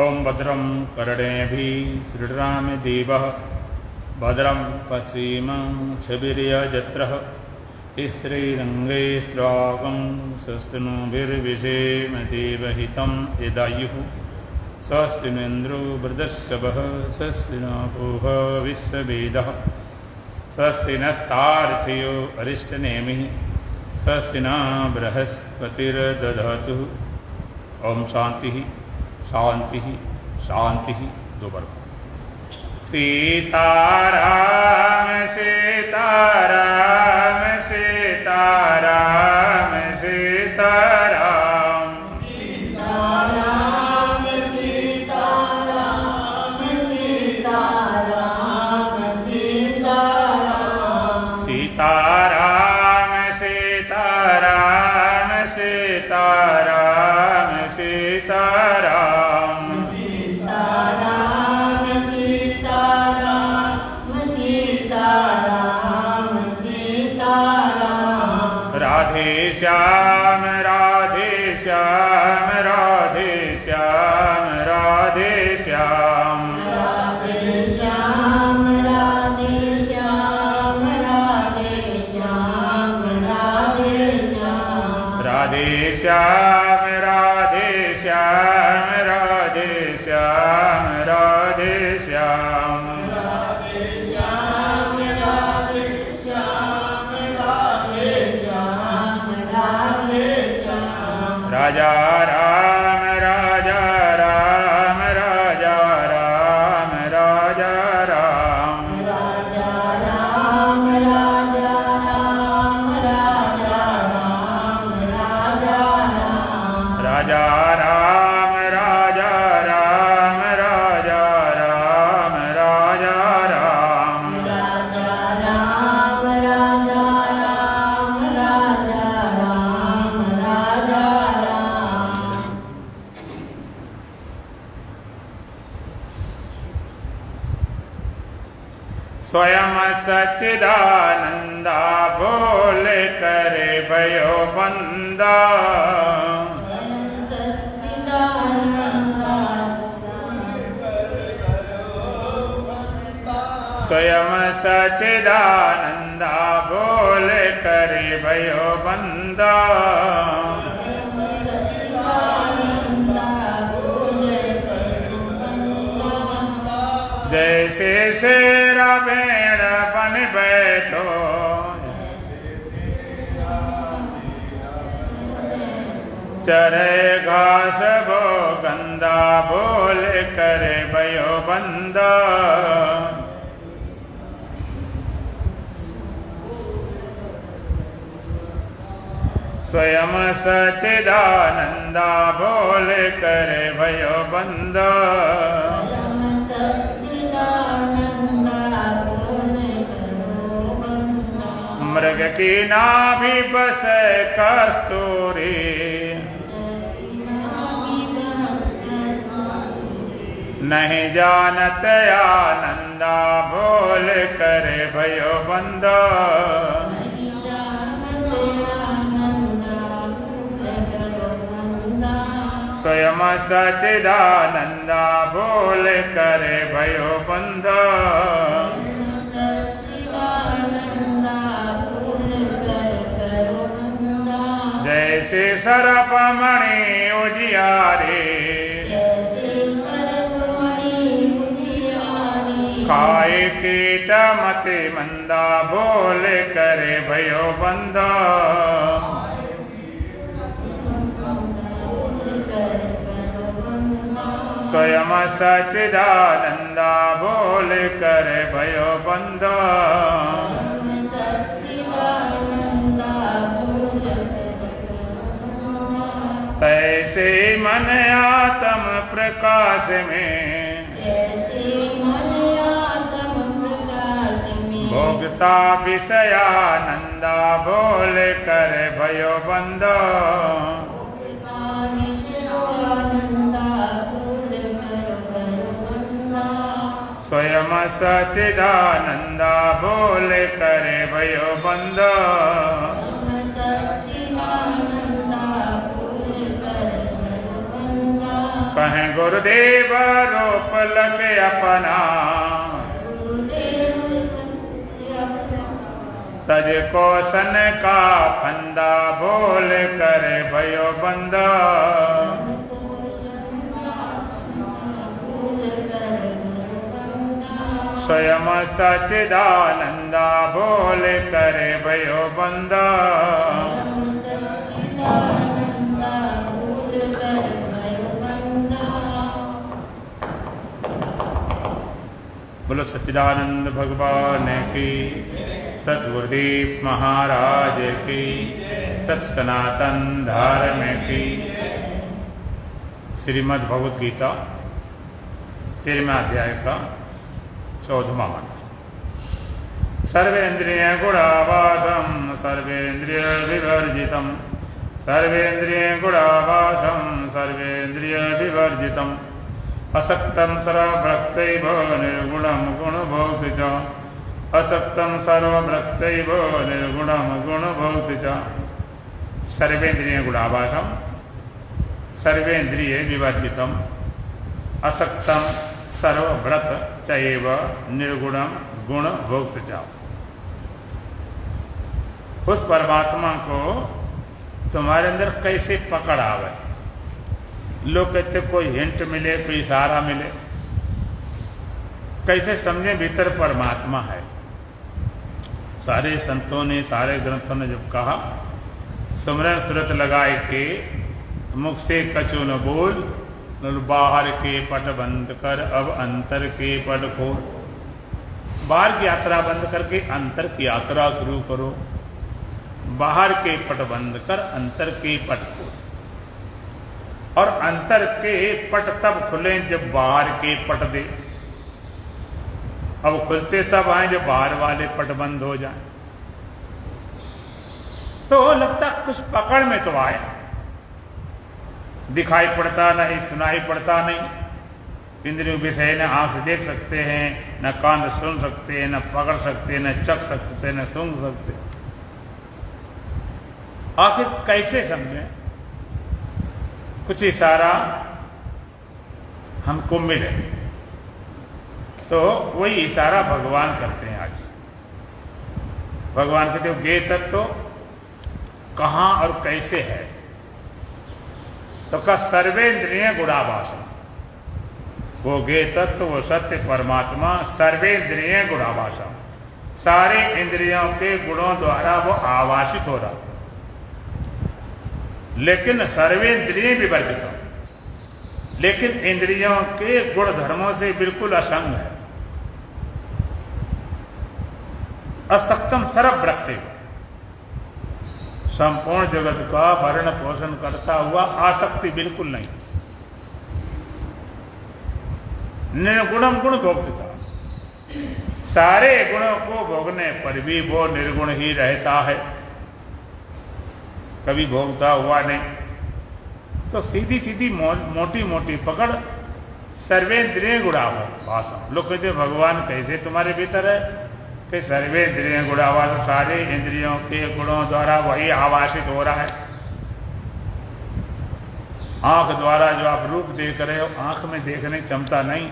ओं भद्रं कर्णेभिः श्रीरामदेवः भद्रं पश्येमाक्षभिर्यजत्रः स्त्रीरङ्गैस्त्रागं स्वस्तिनोभिर्विषेम देवहितं यदायुः स्वस्ति न इन्द्रो वृद्धश्रवः स्वस्ति न पूषा विश्ववेदः स्वस्ति नस्तार्क्ष्यो अरिष्टनेमिः स्वस्ति न बृहस्पतिर्दधातु। ओम शांति शांति शांति। दो बार सीताराम सीताराम सीताराम सीताराम सीताराम सीताराम सीताराम सीताराम सीताराम सीताराम सीताराम सीताराम सीताराम सीताराम सीताराम सीताराम राधे श्याम राधे श्याम राधे श्याम राधे श्याम राधे श्याम राधे श्याम राधे श्याम राधे श्याम राधे श्याम राधे श्याम राधे श्याम राधे श्याम राधे श्याम राधे श्याम राधे श्याम राधे श्याम राजा राम राजा राम राजा राम राजा राम राजा राम राजा राम राजा राम राजा राम राजा राम राजा राम राजा राम राजा राम राजा राम राजा राम राजा राम राजा राम स्वयं सच्चिदानंदा बोल करे भयो बंदा स्वयं सच्चिदानंदा बोल करे भयो बंदा जैसे शेरा भेड़ बन बैठो चरे घास वो गंदा बोल करे भयो बंदा स्वयं सच्चिदानंदा बोल करे भयो बंदा मृग की नाभि बसे कस्तूरी नहीं जानत आनंदा बोल करे भयो बंदा स्वयं सच्चिदानंदा बोल करे भयो बंदा जैसे सरपमणि उजियारे खाए कीट मति मंदा बोल करे भयो बंदा स्वयं सच्चिदानंदा बोल करे भयो बंदा तैसे मन आत्म प्रकाश में भोगता विषयानंदा बोल करे भयो बंदा स्वयं सच्चिदानंदा बोल करे भयो बंदा कह कहें गुरुदेव रूप लगे अपना, तज को सन का फंदा बोल कर भयो बंदा। स्वयं सच्चिदानंदा बोल कर भयो बंदा। बोलो सच्चिदानंद भगवान की, सतगुरुदेव महाराज की, सत सनातन धर्म की। श्रीमद् भगवद गीता 13वें अध्याय का 14वां मंत्र। सर्वेन्द्रिय गुणावासम सर्वेन्द्रिय विवर्जितम, सर्वेन्द्रिय गुणावासम सर्वेन्द्रिय विवर्जितम, असक्तम सर्वभ्रक्तैव निर्गुणं गुणभोक्तृ च, असक्तम सर्वभ्रक्तैव निर्गुणं गुणभोक्तृ च। सर्वेन्द्रिय गुणावासम सर्वेन्द्रिय विवर्जितम, असक्तम सर्वभ्रत चैव निर्गुणम गुण भोक्तृ च। उस परमात्मा को तुम्हारे अंदर कैसे पकड़ आवे? लोग कहते कोई हिंट मिले, कोई इशारा मिले, कैसे समझे भीतर परमात्मा है। सारे संतों ने, सारे ग्रंथों ने जब कहा सुमरन सुरत लगाए के मुख से कछु न बोल, बाहर के पट बंद कर अब अंतर के पट खोल। बाहर की यात्रा बंद करके अंतर की यात्रा शुरू करो। बाहर के पट बंद कर अंतर के पट खोल। और अंतर के पट तब खुले जब बाहर के पट दे। अब खुलते तब आए जब बाहर वाले पट बंद हो जाए। तो लगता कुछ पकड़ में तो आए, दिखाई पड़ता नहीं, सुनाई पड़ता नहीं। इंद्रियों विषय न आंख से देख सकते हैं, न कान से सुन सकते हैं, न पकड़ सकते, न चख सकते, न सूंघ सकते। आखिर कैसे समझें? कुछ इशारा हमको मिले तो वही इशारा भगवान करते हैं। आज भगवान कहते हो गे तत्व कहाँ और कैसे है? तो का सर्वेन्द्रिय गुणाभाषण, वो गे तत्व, वो सत्य परमात्मा सर्वेन्द्रिय गुणाभाषण, सारे इंद्रियों के गुणों द्वारा वो आवासित हो रहा, लेकिन सर्वेन्द्रिय विवर्जित, लेकिन इंद्रियों के गुण धर्मों से बिल्कुल असंग है। असक्तम सर्वभ्रक्ति, संपूर्ण जगत का भरण पोषण करता हुआ आसक्ति बिल्कुल नहीं। निर्गुणम गुण भोक्तृ, सारे गुणों को भोगने पर भी वो निर्गुण ही रहता है, कभी भोगता हुआ नहीं। तो सीधी सीधी मोटी मोटी पकड़ सर्वेन्द्रिय गुणाभाषण। लोग कहते भगवान कैसे तुम्हारे भीतर है? कि सर्वेन्द्रिय गुणाभाषण, सारे इंद्रियों के गुणों द्वारा वही आवासित हो रहा है। आंख द्वारा जो आप रूप देख रहे हो, आंख में देखने की क्षमता नहीं,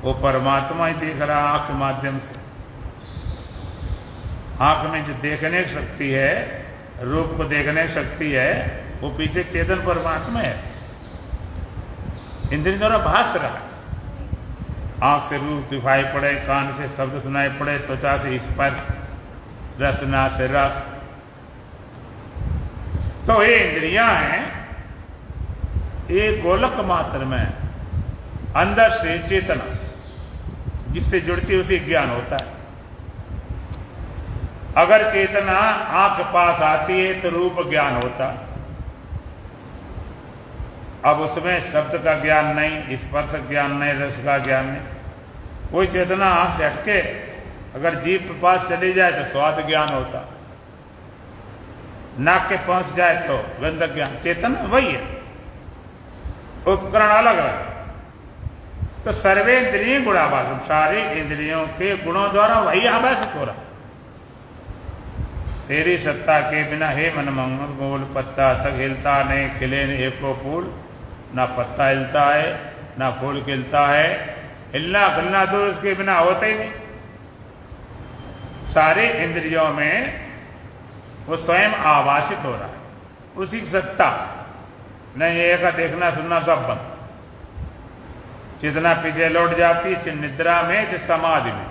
वो परमात्मा ही देख रहा है आंख के माध्यम से। आंख में जो देखने की शक्ति है, रूप को देखने की शक्ति है, वो पीछे चेतन परमात्मा है, इंद्रिय द्वारा भास रहा है। आंख से रूप दिखाई पड़े, कान से शब्द सुनाई पड़े, त्वचा से स्पर्श, रसना से रस। तो ये इंद्रियां हैं, ये गोलक मात्र में अंदर से चेतना जिससे जुड़ती उसी ज्ञान होता है। अगर चेतना आंख पास आती है तो रूप ज्ञान होता, अब उसमें शब्द का ज्ञान नहीं, स्पर्श ज्ञान नहीं, रस का ज्ञान नहीं। कोई चेतना आंख से हटके अगर जीभ के पास चली जाए तो स्वाद ज्ञान होता, नाक के पहुंच जाए तो गंध ज्ञान। चेतना वही है, उपकरण अलग अलग। तो सर्वेन्द्रिय गुणाभाषण, सारे इंद्रियों के गुणों द्वारा वही आभासित हो रहा। तेरी सत्ता के बिना हे मन मंगल गोल पत्ता तक हिलता नहीं, खिले एको फूल, ना पत्ता हिलता है, ना फूल खिलता है। हिलना खिलना तो उसके बिना होता ही नहीं। सारे इंद्रियों में वो स्वयं आभाषित हो रहा है, उसी की सत्ता नहीं। ये का देखना सुनना सब बंद। चेतना पीछे लौट जाती है, चाहे निद्रा में चाहे समाधि में।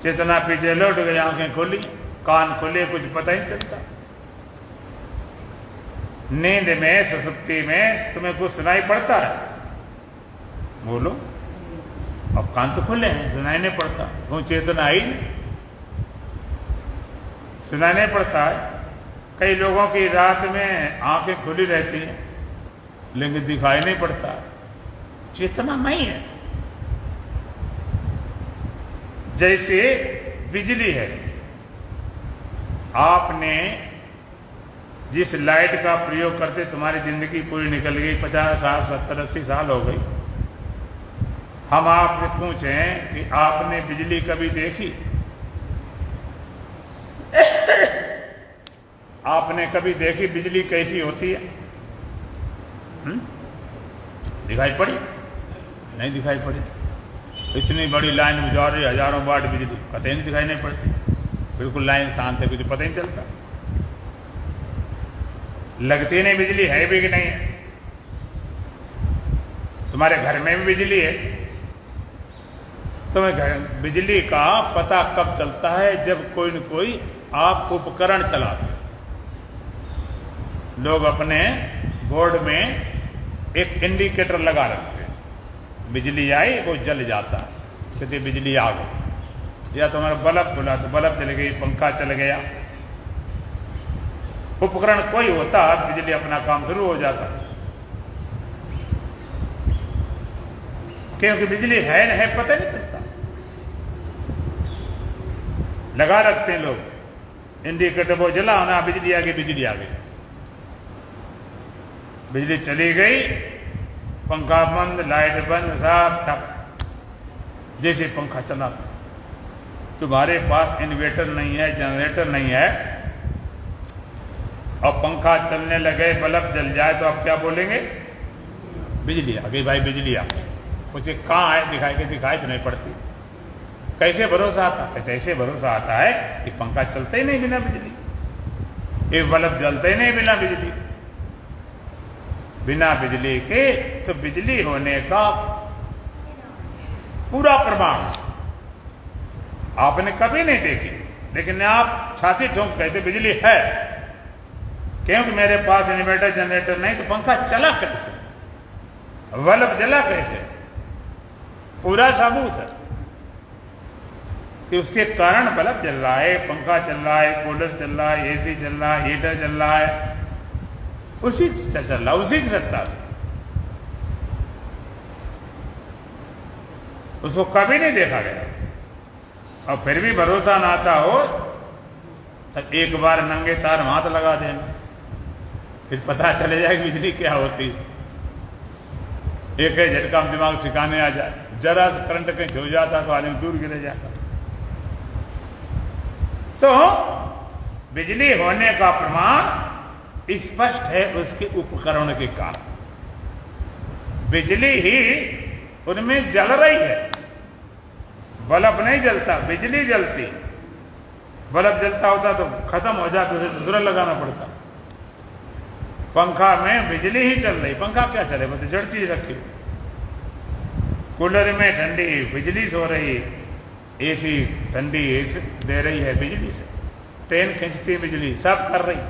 चेतना पीछे लौट गई, आंखें खुली, कान खुले, कुछ पता ही नहीं चलता। नींद में, सुसुप्ति में तुम्हें कुछ सुनाई पड़ता है? बोलो। अब कान तो खुले हैं, सुनाई नहीं पड़ता। वो चेतना आई नहीं, सुनाई नहीं पड़ता है। कई लोगों की रात में आंखें खुली रहती हैं लेकिन दिखाई नहीं पड़ता। चेतना नहीं है। जैसे बिजली है, आपने जिस लाइट का प्रयोग करते तुम्हारी जिंदगी पूरी निकल गई, 50 साल 70 80 साल हो गई। हम आपसे पूछें कि आपने बिजली कभी देखी? आपने कभी देखी बिजली कैसी होती है? दिखाई पड़ी? नहीं दिखाई पड़ी। इतनी बड़ी लाइन में जा रही, हजारों वाट बिजली, पता ही नहीं, दिखाई नहीं पड़ती। बिल्कुल लाइन शांत है, कुछ पता ही नहीं चलता। लगती नहीं बिजली है भी कि नहीं है। तुम्हारे घर में भी बिजली है। तुम्हें घर बिजली का पता कब चलता है? जब कोई न कोई आप उपकरण चलाते। लोग अपने बोर्ड में एक इंडिकेटर लगा रखते हैं, बिजली आई वो जल जाता, कहते बिजली आ गई। या तुम्हारा बल्ब खुला तो बल्ब जल गई, पंखा चल गया। उपकरण कोई होता, बिजली अपना काम शुरू हो जाता। क्योंकि बिजली है न है पता नहीं चलता। लगा रखते हैं लोग इंडिकेटर, वो जला होना, बिजली आ गई, बिजली आ गई। बिजली चली गई, पंखा बंद, लाइट बंद, सब ठप। जैसे पंखा चला, तुम्हारे पास इन्वर्टर नहीं है, जनरेटर नहीं है, और पंखा चलने लगे, बल्ब जल जाए तो आप क्या बोलेंगे? बिजली आ गई भाई, बिजली आ गई। कुछ कहाँ है? दिखाई के दिखाई तो नहीं पड़ती। कैसे भरोसा आता है? कैसे भरोसा आता है कि पंखा चलता ही नहीं बिना बिजली, ये बल्ब जलते ही नहीं बिना बिजली। बिना बिजली के तो बिजली होने का पूरा प्रमाण आपने कभी नहीं देखी, लेकिन आप छाती ठोंक कहते बिजली है। क्योंकि मेरे पास इन्वर्टर जनरेटर नहीं, तो पंखा चला कैसे, बल्ब जला कैसे? पूरा सबूत है कि उसके कारण बल्ब जल रहा है, पंखा चल रहा है, कूलर चल रहा है, एसी चल रहा है, हीटर चल रहा है, उसी से चल रहा, उसी की सत्ता से। उसको कभी नहीं देखा गया, और फिर भी भरोसा ना आता हो तो एक बार नंगे तार हाथ लगा देना, फिर पता चले जाए कि बिजली क्या होती। एक झटका में दिमाग ठिकाने आ जाए, जरा से करंट कहीं छू जाता तो आदमी दूर गिर जाता। तो बिजली होने का प्रमाण स्पष्ट है उसके उपकरण के कारण। बिजली ही उनमें जल रही है, बल्ब नहीं जलता, बिजली जलती। बल्ब जलता होता तो खत्म हो जाता, उसे दूसरा लगाना पड़ता। पंखा में बिजली ही चल रही, पंखा क्या चले, बस जड़ चीज रखी। कूलर में ठंडी बिजली से हो रही, एसी ठंडी एसी दे रही है बिजली से, ट्रेन खींचती बिजली, सब कर रही।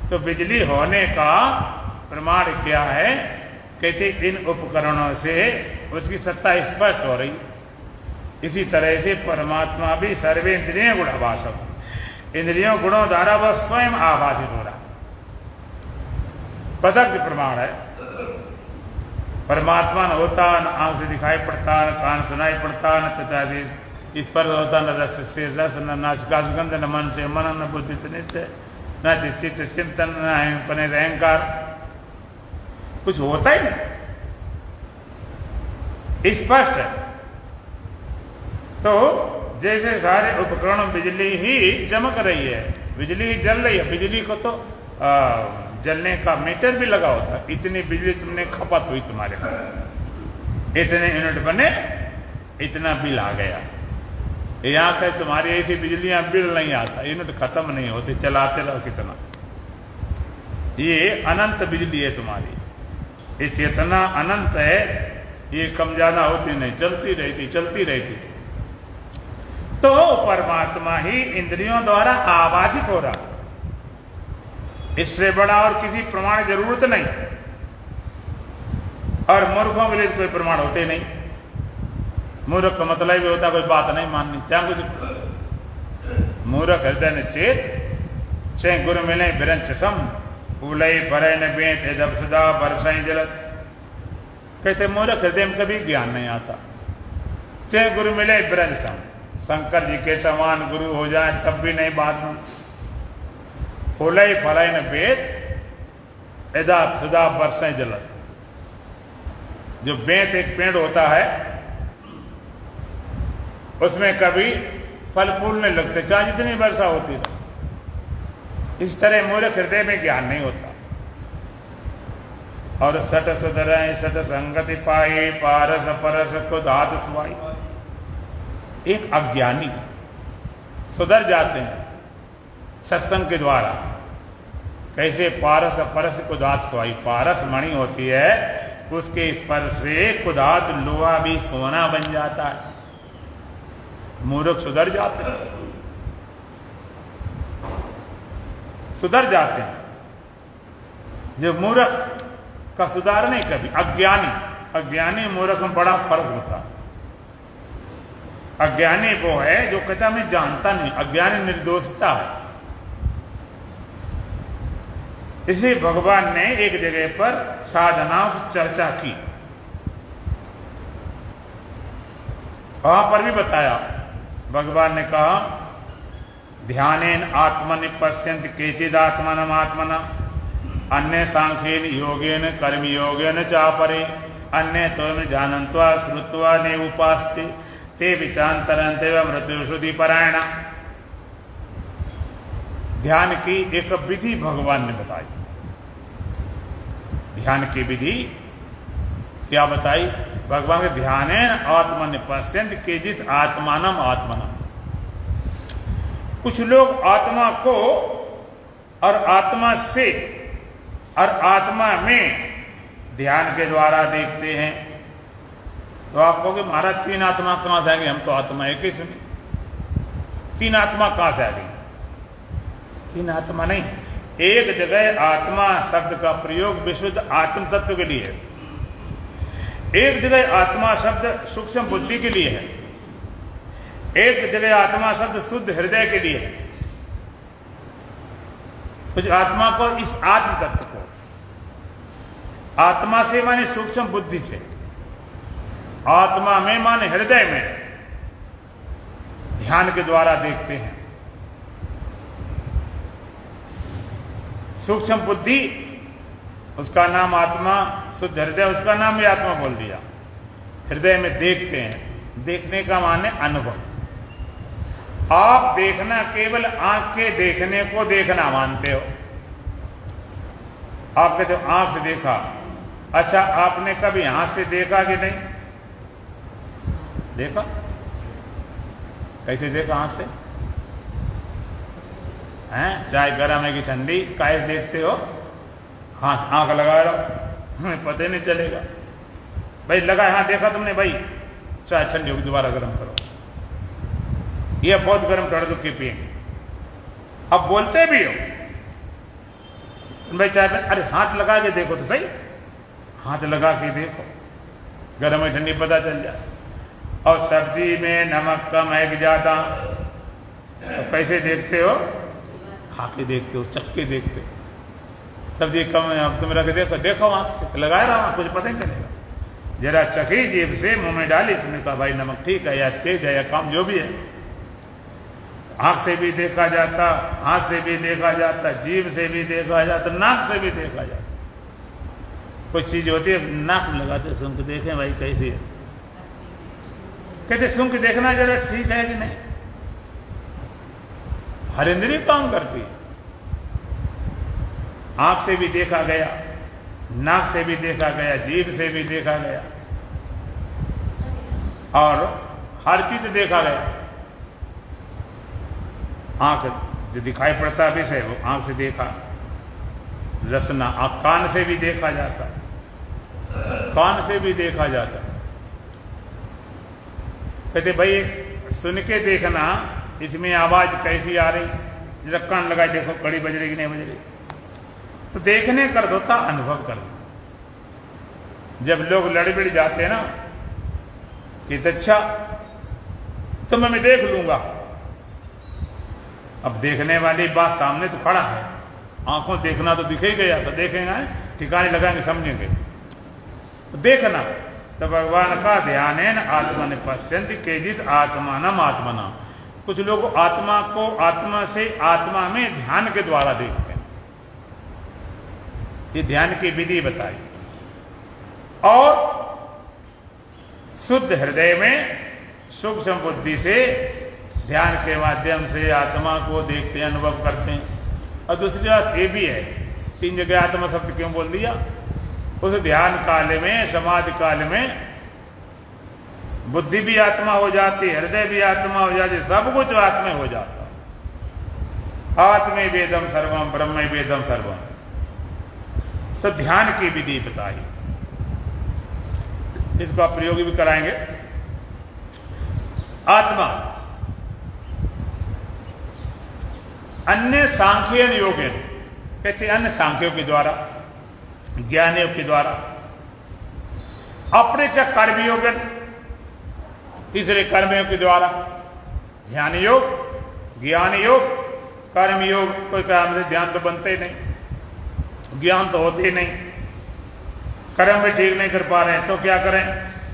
तो बिजली होने का प्रमाण क्या है? कहते इन उपकरणों से उसकी सत्ता स्पष्ट हो रही। इसी तरह से परमात्मा भी सर्वेंद्रिय गुणाभाषक, इंद्रियों गुणों द्वारा वह स्वयं आभाषित हो रहा, प्रत्यक्ष प्रमाण है। परमात्मा न होता, न आंख से दिखाई पड़ता, न कान सुनाई पड़ता, न त्वचा से स्पर्श होता, न रस से रस, न नासिका सुगंध, न मन से मन, न बुद्धि से निश्चय, न चित्त चिंतन, न अपने अहंकार, कुछ होता ही नहीं, स्पष्ट है। तो जैसे सारे उपकरण बिजली ही चमक रही है, बिजली ही जल रही है। बिजली को तो जलने का मीटर भी लगा होता, इतनी बिजली तुमने खपत हुई तुम्हारे पास, इतने यूनिट बने, इतना बिल आ गया। यहाँ से तुम्हारी ऐसी बिजलियां बिल नहीं आता, यूनिट खत्म नहीं होते, चलाते रहो कितना। ये अनंत बिजली है तुम्हारी, ये चेतना अनंत है, ये कम ज्यादा होती नहीं, चलती रहती चलती रहती। तो परमात्मा ही इंद्रियों द्वारा आभासित हो रहा, इससे बड़ा और किसी प्रमाण की जरूरत नहीं। और मूर्खों के लिए कोई प्रमाण होते नहीं। मूर्ख का मतलब भी होता कोई बात नहीं माननी, चाहे कुछ। मूर्ख हृदय न चेत चाहे गुरु मिले बिरंच सम फूलई भरे न बेत जब सदा बरसाई जलत। कहते मूर्ख हृदय में कभी ज्ञान नहीं आता, चाहे गुरु मिले बिरंच सम, शंकर जी के समान गुरु हो जाए तब भी नहीं बात में। फूलई फलाई न बेत एदा सदा बरसाई जलत। जो बेत एक पेड़ होता है उसमें कभी फल फूल नहीं लगते, चाहे जितनी वर्षा होती रहे। इस तरह मूर्ख हृदय में ज्ञान नहीं होता। और सट सुधर सत संगति पाए पारस परस को धात सुवाई। एक अज्ञानी सुधर जाते हैं सत्संग के द्वारा। कैसे? पारस परस कुदात सुवाई। पारस मणि होती है, उसके स्पर्श से कुदात लोहा भी सोना बन जाता है। मूर्ख सुधर जाते हैं, सुधर जाते हैं। जो मूर्ख का सुधार नहीं कभी, अज्ञानी मूर्ख में बड़ा फर्क होता है। अज्ञानी वो है जो कहता मैं जानता नहीं, अज्ञानी निर्दोषता है। इसलिए भगवान ने एक जगह पर साधनाओं की चर्चा की, वहां पर भी बताया। भगवान ने कहा ध्यानेन आत्मनि पश्यन्ति केचिद आत्मनम आत्मना अन्य सांख्येन योगेन कर्म योगेन चापरे अन्य त्वं जानन्त्वा श्रुत्वा ने उपास्ते ते विचान्तरन्ते मृत्यु श्रुति परायणा। ध्यान की एक विधि भगवान ने बताई। ध्यान की विधि क्या बताई? भगवान के ध्यानेन आत्मनि पश्यन्ति केचिद आत्मानम आत्मना। कुछ लोग आत्मा को और आत्मा से और आत्मा में ध्यान के द्वारा देखते हैं। तो आप कहोगे महाराज तीन आत्मा कहां से आ गई? हम तो आत्मा एक ही सुनी, तीन आत्मा कहां से आ गई? तीन आत्मा नहीं, एक जगह आत्मा शब्द का प्रयोग विशुद्ध आत्म तत्व के लिए है, एक जगह आत्मा शब्द सूक्ष्म बुद्धि के लिए है, एक जगह आत्मा शब्द शुद्ध हृदय के लिए है। कुछ आत्मा को, इस आत्म तत्व को आत्मा से माने सूक्ष्म बुद्धि से, आत्मा में माने हृदय में ध्यान के द्वारा देखते हैं। सूक्ष्म बुद्धि उसका नाम आत्मा, शुद्ध हृदय उसका नाम भी आत्मा बोल दिया। हृदय में देखते हैं, देखने का माने अनुभव। आप देखना केवल आंख के देखने को देखना मानते हो। आप कहते हो आंख से देखा, अच्छा आपने कभी हाथ से देखा कि नहीं देखा? कैसे देखा? हाथ से हैं? चाय गर्म है कि ठंडी, कैसे देखते हो? हाँ, आंख लगा रहा, हमें पता ही नहीं चलेगा। भाई लगा, हाँ देखा तुमने भाई, चाय ठंडी होगी दोबारा गर्म करो। ये बहुत गर्म थोड़ा दुख के पिएंगे। अब बोलते भी हो भाई चाय में, अरे हाथ लगा के देखो तो सही, हाथ लगा के देखो, गर्म है ठंडी पता चल जाए। और सब्जी में नमक कम है कि ज्यादा, तो कैसे देखते हो? खा के देखते हो, चख के देखते हो। सब्जी कम है, अब तुम रख देखो, देखो आंख से लगाए रहा, कुछ पता नहीं चलेगा। जरा चखी जीभ से मुंह में डाली, तुमने कहा भाई नमक ठीक है या तेज है या कम, जो भी है। आंख से भी देखा जाता, हाथ से भी देखा जाता, जीभ से भी देखा जाता, नाक से भी देखा जाता। कुछ चीज होती है नाक में लगाते, सुन के देखें भाई कैसी है। कहते सुन के देखना जरा ठीक है कि नहीं। हर इंद्रिय काम करती है। आंख से भी देखा गया, नाक से भी देखा गया, जीभ से भी देखा गया और हर चीज देखा गया। आंख जो दिखाई पड़ता है विषय वो आंख से देखा, रसना कान से भी देखा जाता, कान से भी देखा जाता। कहते भाई सुन के देखना, इसमें आवाज कैसी आ रही, जरा कान लगाए देखो कड़ी बज रही कि नहीं बज रही। तो देखने कर दो था, अनुभव कर दो। जब लोग लड़ बिड़ जाते हैं ना कि अच्छा तो मैं देख लूंगा, अब देखने वाली बात सामने तो खड़ा है, आंखों देखना तो दिख ही गया, तो देखेंगे ठिकाने लगाएंगे समझेंगे। तो देखना तो भगवान का ध्यान है न आत्मन पश्यन्ति केचित् आत्मानम् आत्मना। कुछ लोग आत्मा को आत्मा से आत्मा में ध्यान के द्वारा देखते हैं। ये ध्यान की विधि बताई। और शुद्ध हृदय में सूक्ष्म बुद्धि से ध्यान के माध्यम से आत्मा को देखते हैं, अनुभव करते हैं। और दूसरी बात ये भी है, 3 जगह आत्मा शब्द क्यों बोल दिया? उस ध्यान काल में, समाधि काल में बुद्धि भी आत्मा हो जाती, हृदय भी आत्मा हो जाती, सब कुछ आत्मा हो जाता। आत्मे वेदम सर्वम ब्रह्म वेदम सर्वम। तो ध्यान की विधि बताई, इसको आप प्रयोग भी कराएंगे। आत्मा अन्य सांख्यन योगन, कहते अन्य सांख्यों के द्वारा, ज्ञान योग के द्वारा, अपने च कर्मयोगन, तीसरे कर्मयोग के द्वारा, ध्यान योग, ज्ञान योग, कर्म योग। कोई काम से ध्यान तो बनते ही नहीं, ज्ञान तो होते ही नहीं, कर्म भी ठीक नहीं कर पा रहे हैं, तो क्या करें?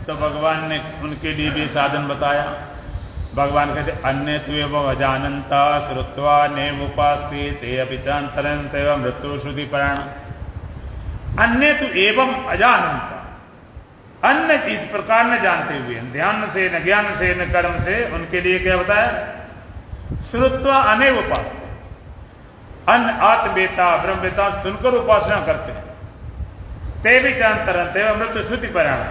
तो भगवान ने उनके लिए भी साधन बताया। भगवान कहते अन्यत्वेव अजानन्ता श्रुत्वा नेमुपास्ते ते अपि चान्तरन्त एवं मृत्यु श्रुति प्राण। अन्य तो एवं अजानन्ता, अन्य इस प्रकार न जानते हुए, ध्यान से न ज्ञान से न कर्म से, उनके लिए क्या बताया? श्रुत्वा अनेव उपासते, अन्य आत्मवेता ब्रह्मवेता सुनकर उपासना करते हैं। ते भी चांतरंत एवं मृत्यु श्रुति परिणाम,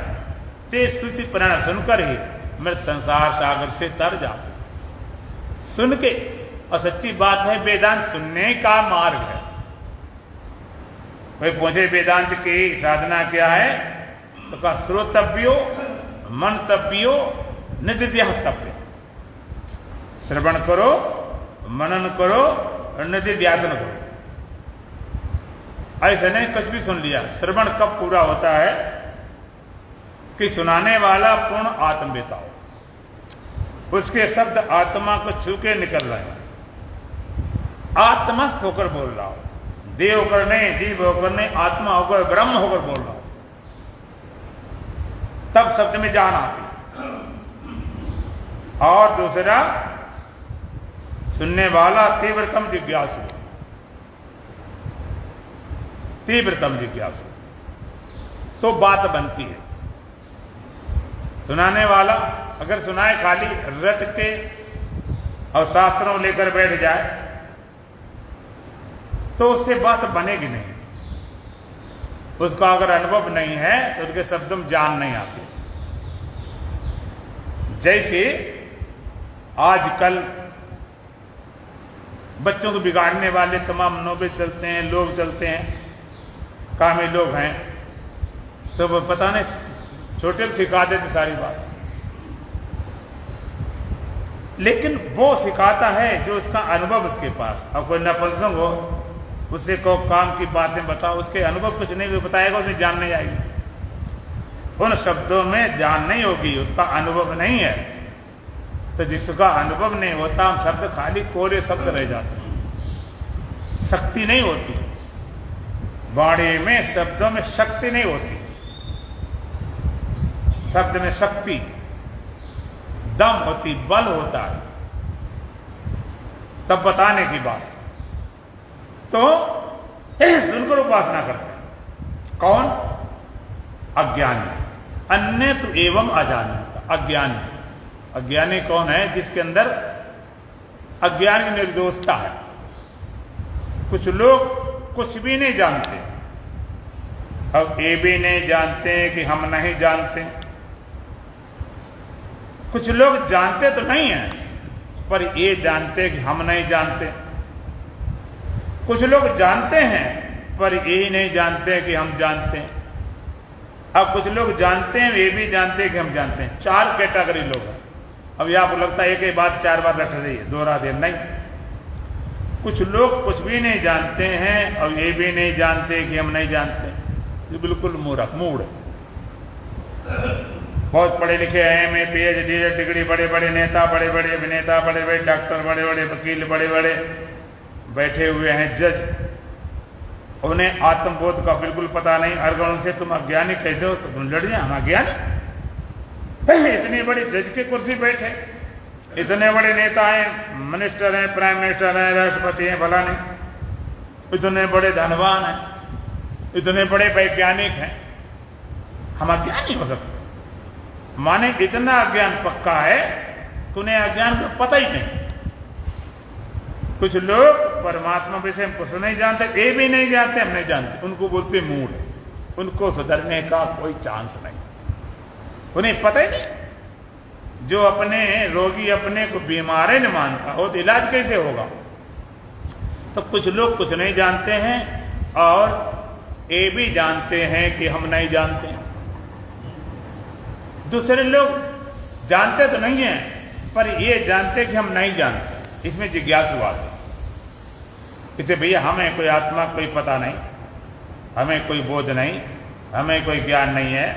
ते श्रुति परिणाम सुनकर ही मृत संसार सागर से तर जाते। सुन के, और सच्ची बात है वेदांत सुनने का मार्ग है। भाई पहुंचे वेदांत की साधना क्या है? तो कहा श्रोतव्यो मंतव्यो निधिध्यासतव्य। श्रवण करो, मनन करो और निधिध्यासन करो। ऐसा नहीं कुछ भी सुन लिया। श्रवण कब पूरा होता है? कि सुनाने वाला पूर्ण आत्मवेता हो, उसके शब्द आत्मा को छू के निकल रहे हैं, आत्मस्थ होकर बोल रहा हो, देव होकर नहीं, जीव होकर नहीं, आत्मा होकर, ब्रह्म होकर बोल रहा हो, तब शब्द में जान आती। और दूसरा, सुनने वाला तीव्रतम जिज्ञासु, तीव्रतम जिज्ञासु, तो बात बनती है। सुनाने वाला अगर सुनाए खाली रट के और शास्त्रों लेकर बैठ जाए तो उससे बात बनेगी नहीं। उसका अगर अनुभव नहीं है तो उसके शब्दों में जान नहीं आती। जैसे आजकल बच्चों को बिगाड़ने वाले तमाम नोबे चलते हैं, लोग चलते हैं, कामी लोग हैं, तो वो पता नहीं छोटे सिखा देते सारी बात। लेकिन वो सिखाता है जो उसका अनुभव उसके पास। अब कोई नपुंसक हो, उससे को काम की बातें बताओ, उसके अनुभव कुछ नहीं बताएगा, उसमें जान नहीं आएगी, उन शब्दों में जान नहीं होगी, उसका अनुभव नहीं है। तो जिसका अनुभव नहीं होता, शब्द खाली कोरे शब्द रह जाते हैं, शक्ति नहीं होती वाणी में, शब्दों में शक्ति नहीं होती। शब्द में शक्ति, दम होती, बल होता है, तब बताने की बात। तो सुनकर उपासना करते हैं। कौन? अज्ञानी। अन्य तो एवं अजानता, अज्ञानी। अज्ञानी कौन है? जिसके अंदर अज्ञान की निर्दोषता है। कुछ लोग कुछ भी नहीं जानते। अब ये भी नहीं जानते कि हम नहीं जानते। कुछ लोग जानते तो नहीं है, पर ये जानते कि हम नहीं जानते। कुछ लोग जानते हैं, पर ये नहीं जानते कि हम जानते हैं। अब कुछ लोग जानते हैं, वे भी जानते हैं कि हम जानते हैं। 4 कैटेगरी लोग हैं। अब ये आपको लगता है एक ही बात 4 बार रट रही है, दोहरा दे, नहीं। कुछ लोग कुछ भी नहीं जानते हैं और ये भी नहीं जानते कि हम नहीं जानते। ये बिल्कुल मूर्ख मूड। बहुत पढ़े लिखे हैं, में PhD डिग्री, बड़े बड़े नेता, बड़े बड़े अभिनेता, बड़े बड़े डॉक्टर, बड़े बड़े वकील, बड़े बड़े बैठे हुए हैं जज। उन्हें आत्मबोध का बिल्कुल पता नहीं। अगर उनसे तुम अज्ञानी कहते हो तो तुम लड़ जाए, हम अज्ञानी। इतनी बड़ी जज की कुर्सी बैठे, इतने बड़े नेता हैं, मिनिस्टर हैं, प्राइम मिनिस्टर हैं, राष्ट्रपति हैं, भला नहीं। इतने बड़े धनवान हैं, इतने बड़े वैज्ञानिक हैं, हम अज्ञानी हो सकते? माने इतना अज्ञान पक्का है कि उन्हें अज्ञान का पता ही नहीं। कुछ लोग परमात्मा विषय में कुछ नहीं जानते, ये भी नहीं जानते, हम नहीं जानते। उनको बोलते मूड है, उनको सुधरने का कोई चांस नहीं, उन्हें पता ही नहीं। जो अपने रोगी अपने को बीमार नहीं मानता हो तो इलाज कैसे होगा? तो कुछ लोग कुछ नहीं जानते हैं और ये भी जानते हैं कि हम नहीं जानते। दूसरे लोग जानते तो नहीं है, पर ये जानते कि हम नहीं जानते। इसमें जिज्ञासुवाद है। कहते भैया हमें कोई आत्मा कोई पता नहीं, हमें कोई बोध नहीं, हमें कोई ज्ञान नहीं है,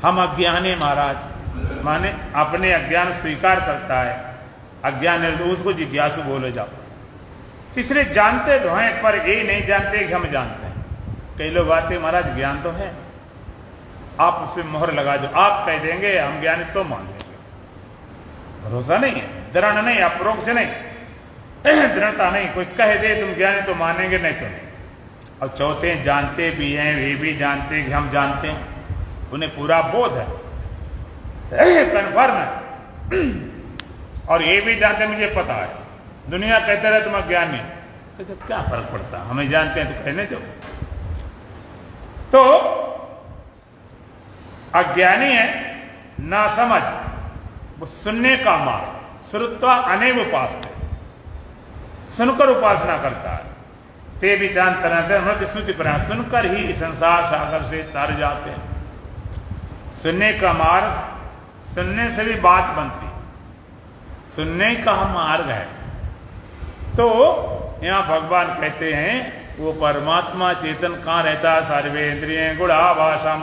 हम अज्ञानी महाराज। माने अपने अज्ञान स्वीकार करता है, अज्ञान है तो उसको जिज्ञासु बोले जाओ। तीसरे जानते तो हैं, पर ये नहीं जानते कि हम जानते हैं। कई लोग आते महाराज ज्ञान तो है, आप उसमें मोहर लगा दो, आप कह देंगे हम ज्ञानी तो मान लेंगे। भरोसा नहीं है, दृढ़ नहीं, अप्रोक्ष नहीं, दृढ़ता नहीं। कोई कह दे तुम ज्ञानी तो मानेंगे, नहीं तो नहीं। और चौथे जानते भी हैं, वे भी जानते कि हम जानते हैं, उन्हें पूरा बोध है, कन्फर्म है, और ये भी जानते मुझे पता है। दुनिया कहते रहे तुम अज्ञानी, तो क्या फर्क पड़ता, हमें जानते हैं तो कहने दो। तो अज्ञानी है, ना समझ, वो सुनने का मार्ग, श्रुत्वा अनेव उपासते, सुनकर उपासना करता है। ते भी चांद तरह स्तुति पर, सुनकर ही संसार सागर से तर जाते हैं। सुनने का मार्ग, सुनने से भी बात बनती, सुनने का मार्ग है। तो यहां भगवान कहते हैं वो परमात्मा चेतन कहां रहता? सर्वे इंद्रिय गुणाभासम,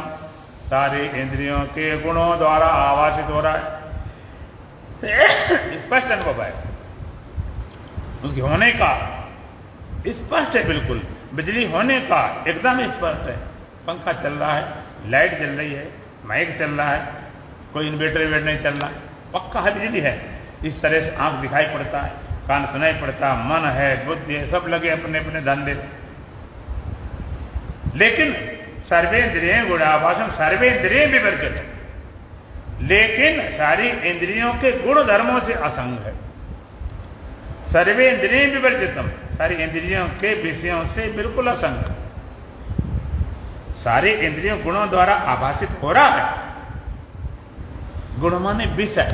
सारे इंद्रियों के गुणों द्वारा आवासित हो रहा है। स्पष्ट अनुभव है उसके होने का, स्पष्ट है बिल्कुल। बिजली होने का एकदम स्पष्ट है। पंखा चल रहा है, लाइट जल रही है, माइक चल रहा है, कोई इन्वर्टर वेट नहीं चल रहा, पक्का है बिजली है। इस तरह से आंख दिखाई पड़ता है, कान सुनाई पड़ता, मन है, बुद्धि है, सब लगे अपने अपने धंधे। लेकिन सर्वेंद्रिय गुणाभासम, सर्वेंद्रिय विवर्जित, लेकिन सारी इंद्रियों के गुण धर्मों से असंग है। सर्वेंद्रिय विवर्जितम, सारी इंद्रियों के विषयों से बिल्कुल असंग। सारे इंद्रियों गुणों द्वारा आभासित हो रहा है। गुण माने विषय,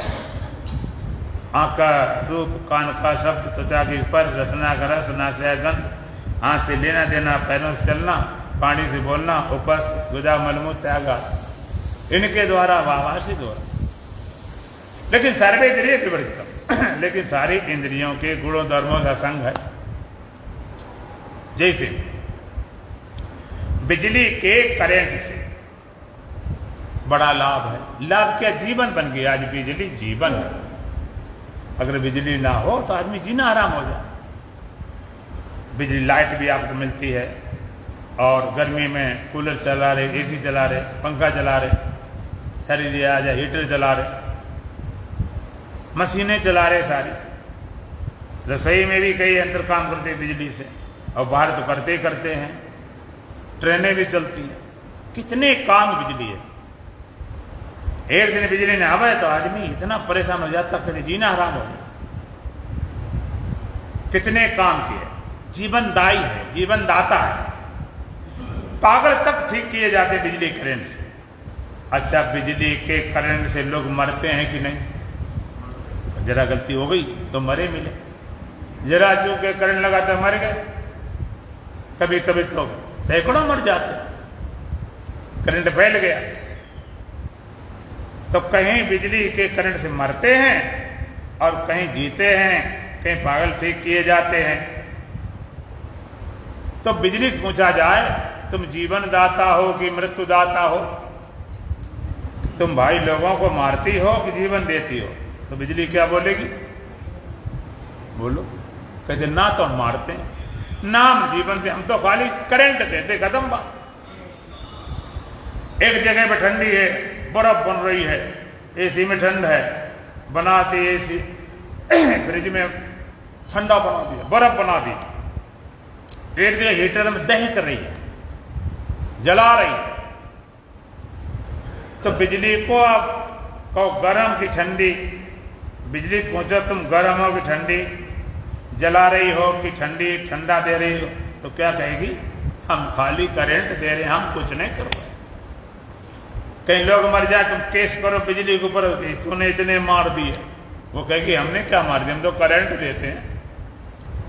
आंख का रूप, कान का शब्द, त्वचा की स्पर्श, रसना का रस, नासिका गंध, हाथ से लेना देना, पैरों से चलना, पानी से बोलना, उपस्थ गुदा मलमूत्र त्याग, इनके द्वारा आभासित हो रहा। लेकिन सर्वेंद्रिय विवर्जितम, लेकिन सारी इंद्रियों के गुणों धर्मों का संग है। जैसे बिजली के करंट से बड़ा लाभ है। लाभ क्या? जीवन बन गया। आज बिजली जीवन है। अगर बिजली ना हो तो आदमी जीना आराम हो जाए। बिजली लाइट भी आपको मिलती है, और गर्मी में कूलर चला रहे, एसी चला रहे, पंखा चला रहे, सर्दी आ जाए हीटर चला रहे, मशीनें चला रहे सारी। रसोई में भी कई यंत्र काम करते हैं बिजली से, और बाहर तो करते ही करते हैं। ट्रेनें भी चलती हैं, कितने काम बिजली है। एक दिन बिजली न आवे तो आदमी इतना परेशान हो जाता कि जीना हराम हो जाए। कितने काम किए, जीवनदायी है, जीवनदाता है। पागल तक ठीक किए जाते बिजली करंट से। अच्छा, बिजली के करंट से लोग मरते हैं कि नहीं? जरा गलती हो गई तो मरे मिले, जरा चूके करंट लगा तो मर गए, कभी कभी तो सैकड़ों मर जाते, करंट फैल गया। तो कहीं बिजली के करंट से मरते हैं और कहीं जीते हैं, कहीं पागल ठीक किए जाते हैं। तो बिजली से पूछा जाए तुम जीवन दाता हो कि मृत्यु दाता हो? तुम भाई लोगों को मारती हो कि जीवन देती हो? तो बिजली क्या बोलेगी? बोलो। कहते ना तो हम मारते हैं, ना हम जीवन दे, हम तो खाली करंट देते, खत्म बात। एक जगह पे ठंडी है, बर्फ बन रही है, एसी में ठंड है, बनाती एसी फ्रिज में ठंडा बना दिया, बर्फ बना दी। एक जगह हीटर में दहक रही है, जला रही है। तो बिजली को आप कहो गर्म की ठंडी, बिजली पूछो तुम गर्म हो कि ठंडी, जला रही हो कि ठंडी, ठंडा दे रही हो, तो क्या कहेगी? हम खाली करंट दे रहे हैं, हम कुछ नहीं कर रहे। कई लोग मर जाए, तुम केस करो बिजली के ऊपर, तूने इतने मार दिए। वो कहेगी हमने क्या मार दिया, हम तो करंट देते हैं,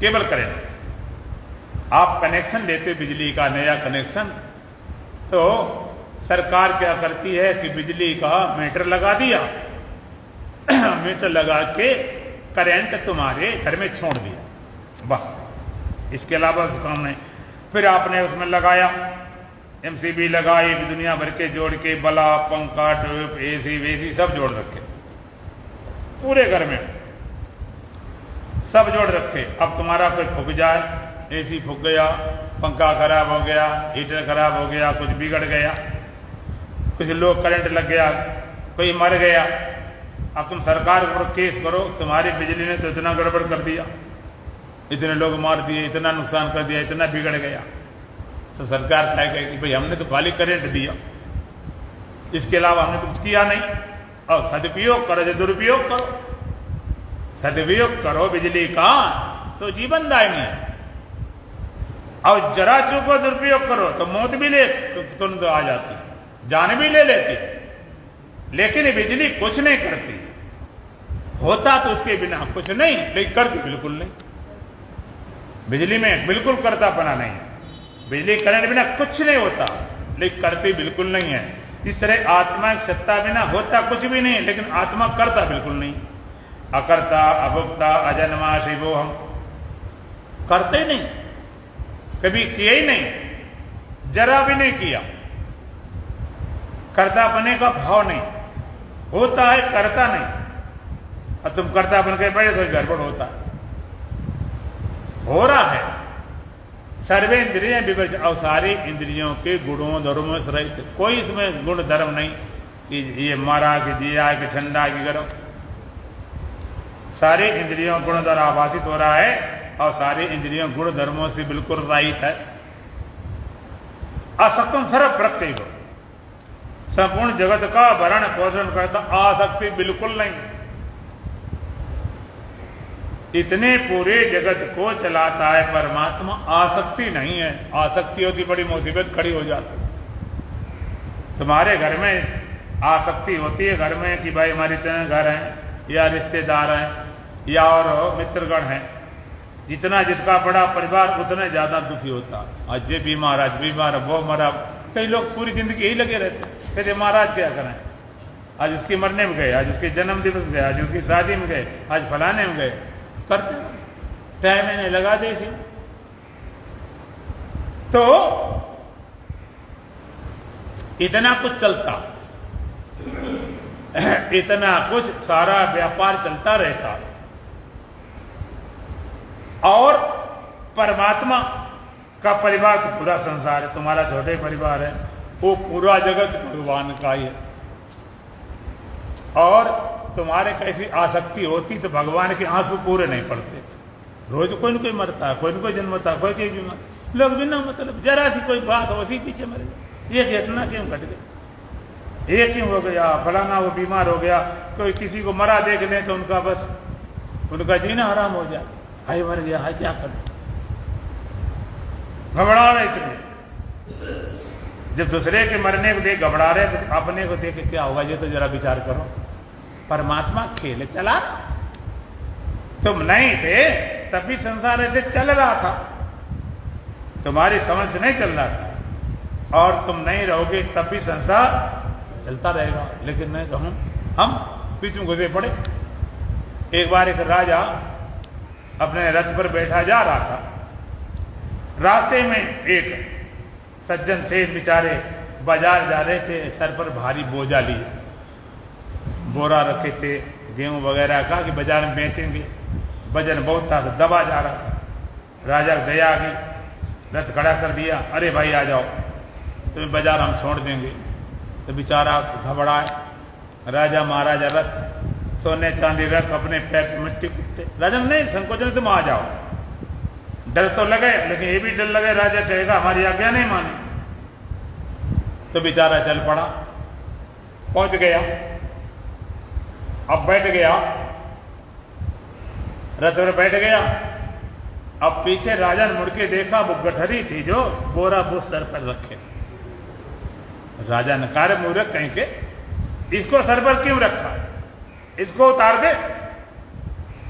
केवल करंट। आप कनेक्शन लेते बिजली का, नया कनेक्शन, तो सरकार क्या करती है कि बिजली का मीटर लगा दिया, मीटर लगा के करंट तुम्हारे घर में छोड़ दिया, बस। इसके अलावा उस काम नहीं। फिर आपने उसमें लगाया, एमसीबी लगाई, दुनिया भर के जोड़ के, बल्ब, पंखा, ट्यूब, एसी वेसी सब जोड़ रखे, पूरे घर में सब जोड़ रखे। अब तुम्हारा कोई फूक जाए, एसी फूक गया, पंखा खराब हो गया, हीटर खराब हो गया, कुछ बिगड़ गया, कुछ लोग करंट लग गया, कोई मर गया। अब तुम सरकार पर केस करो, तुम्हारी बिजली ने तो इतना गड़बड़ कर दिया, इतने लोग मार दिए, इतना नुकसान कर दिया, इतना बिगड़ गया। तो सरकार क्या कहेगी? भाई हमने तो खाली करंट दिया, इसके अलावा हमने तो कुछ किया नहीं। और सदुपयोग करो या दुरुपयोग करो, सदुपयोग करो बिजली का तो जीवनदायिनी है, और जरा चूको दुरुपयोग करो तो मौत भी ले तुरंत आ जाती, जान भी ले लेती। लेकिन बिजली कुछ नहीं करती, होता तो उसके बिना कुछ नहीं, लेकिन करती बिल्कुल नहीं। बिजली में बिल्कुल करतापना नहीं है, बिजली करंट बिना कुछ नहीं होता, लेकिन करती बिल्कुल नहीं है। इस तरह आत्मा की सत्ता बिना होता कुछ भी नहीं, लेकिन आत्मा करता बिल्कुल नहीं। अकर्ता, अभुक्ता, अजन्मा, शिवो, हम करते ही नहीं, कभी किया ही नहीं, जरा भी नहीं किया। कर्ता बने का भाव नहीं, होता है करता नहीं। और तुम कर्ता बन के बैठे तो गड़बड़ होता है, हो रहा है। सर्वे इंद्रियां विवर्ज, और सारी इंद्रियों के गुणों धर्मों से रहित, कोई इसमें गुण धर्म नहीं कि ये मारा कि दिया कि ठंडा कि गर्म। सारी इंद्रियों गुण धर्म आभासित हो रहा है, और सारी इंद्रियों गुण धर्मों से बिल्कुल रहित है। असक्तम सर्व प्रत्यय, संपूर्ण जगत का भरण पोषण करता, आसक्ति बिल्कुल नहीं। इतने पूरे जगत को चलाता है परमात्मा, आसक्ति नहीं है। आसक्ति होती बड़ी मुसीबत खड़ी हो जाती। तुम्हारे घर में आसक्ति होती है घर में कि भाई हमारे इतने घर हैं, या रिश्तेदार हैं, या और मित्रगण हैं, जितना जिसका बड़ा परिवार उतना ज्यादा दुखी होता। आज ये बीमार, आज बीमार, वो मरा। कई लोग पूरी जिंदगी यही लगे रहते, कहते महाराज क्या करें, आज उसके मरने में गए, आज उसके जन्म दिवस गए, आज उसकी शादी में गए, आज फलाने में गए, करते टाइम मैंने लगा दे इसी। तो इतना कुछ चलता, इतना कुछ सारा व्यापार चलता रहता, और परमात्मा का परिवार तो पूरा संसार है। तुम्हारा छोटे परिवार है, वो पूरा जगत भगवान का ही है। और तुम्हारे कैसी आसक्ति होती तो भगवान के आंसू पूरे नहीं पड़ते। रोज कोई न कोई मरता है, कोई न कोई जन्मता है, कोई कोई बीमार। लोग बिना मतलब जरा सी कोई बात हो उसी पीछे मर गए, ये घटना क्यों घट गई, ये क्यों हो गया, फलाना वो बीमार हो गया। कोई किसी को मरा देख ले तो उनका बस उनका जीना हराम हो जाए, हाय मर गया, हाय क्या कर। घबरा रहे थे। जब दूसरे के मरने को देख घबरा रहे तो अपने को देख के क्या होगा, ये तो जरा विचार करो। परमात्मा खेल चला, तुम नहीं थे तब भी संसार ऐसे चल रहा था, तुम्हारी समझ से नहीं चल रहा था, और तुम नहीं रहोगे तब भी संसार चलता रहेगा। लेकिन नहीं रहूं, हम बीच में घुसे पड़े। एक बार एक राजा अपने रथ पर बैठा जा रहा था, रास्ते में एक सज्जन थे बेचारे, बाजार जा रहे थे, सर पर भारी बोझा लिए, बोरा रखे थे गेहूं वगैरह का कि बाजार में बेचेंगे, वजन बहुत था, दबा जा रहा था। राजा को दया आ गई, रथ खड़ा कर दिया, अरे भाई आ जाओ, तुम्हें बाजार हम छोड़ देंगे। तो बेचारा घबराए, राजा महाराजा रथ, सोने चांदी रख, अपने पैर तो मिट्टी कुट्टे। राजा नहीं संकोच नहीं, तुम आ जाओ। डर तो लगे, लेकिन ये भी डर लगे राजा कहेगा हमारी आज्ञा नहीं मानी। तो बेचारा चल पड़ा, पहुंच गया, अब बैठ गया, रथ पर बैठ गया। अब पीछे राजा ने मुड़ के देखा, वो गठरी थी जो बोरा वो सर पर रखे। राजा ने कहा मूर्ख कहीं के, इसको सर पर क्यों रखा, इसको उतार दे।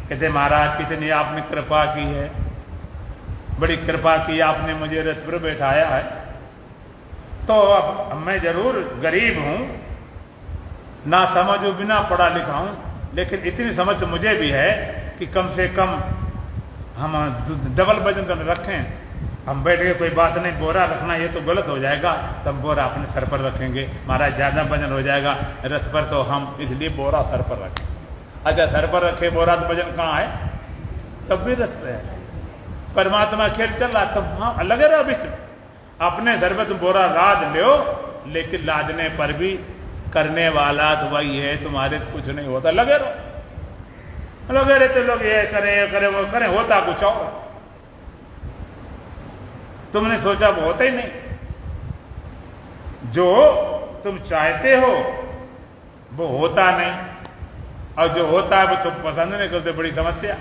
कहते महाराज कितनी आपने कृपा की है, बड़ी कृपा की आपने मुझे रथ पर बैठाया है। तो अब मैं जरूर गरीब हूं, ना समझू, बिना पढ़ा लिखा हूं, लेकिन इतनी समझ तो मुझे भी है कि कम से कम हम डबल वजन तो रखें। हम बैठ के कोई बात नहीं, बोरा रखना ये तो गलत हो जाएगा, तो हम बोरा अपने सर पर रखेंगे। महाराज ज्यादा वजन हो जाएगा रथ पर, तो हम इसलिए बोरा सर पर रखें। अच्छा सर पर रखे बोरा, तो वजन कहाँ है, तब भी रथ पे है। परमात्मा खेल चल रहा, तब हाँ लगे रहो बीच में, अपने सर पर तुम बोरा लाद लो, लेकिन लादने पर भी करने वाला तो वही है, तुम्हारे से कुछ नहीं होता। लगे रहो, लगे रहते लोग, ये करें वो करें, होता कुछ और। तुमने सोचा वो होता ही नहीं। जो तुम चाहते हो वो होता नहीं, और जो होता है वो तुम पसंद नहीं करते, बड़ी समस्या।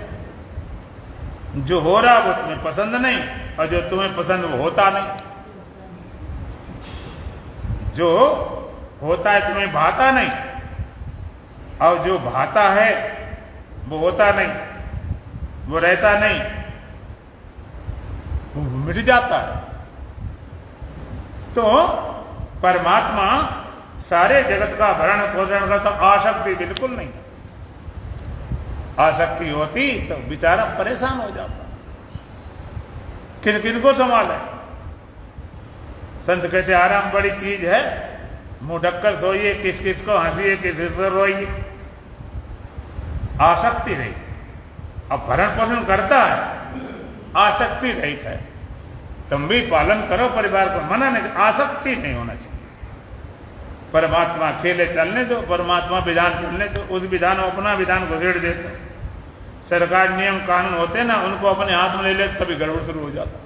जो हो रहा वो तुम्हें पसंद नहीं, और जो तुम्हें पसंद वो होता नहीं। जो होता है तुम्हें भाता नहीं, और जो भाता है वो होता नहीं, वो रहता नहीं, वो मिट जाता है। तो परमात्मा सारे जगत का भरण पोषण करता, आसक्ति बिल्कुल नहीं। आसक्ति होती तो बेचारा परेशान हो जाता, किन किन को संभाले। संत कहते आराम बड़ी चीज है, मुंह ढककर सोइए, किस किस को हंसिए, किस किस को रोइए। आसक्ति रही, अब भरण पोषण करता है, आसक्ति रहित है। तुम भी पालन करो परिवार को, मना नहीं, आसक्ति नहीं होना चाहिए। परमात्मा खेले चलने दो, परमात्मा विधान चलने दो, उस विधान में अपना विधान घुसेड़ देते। सरकार नियम कानून होते ना, उनको अपने हाथ में ले ले तभी गड़बड़ शुरू हो जाता।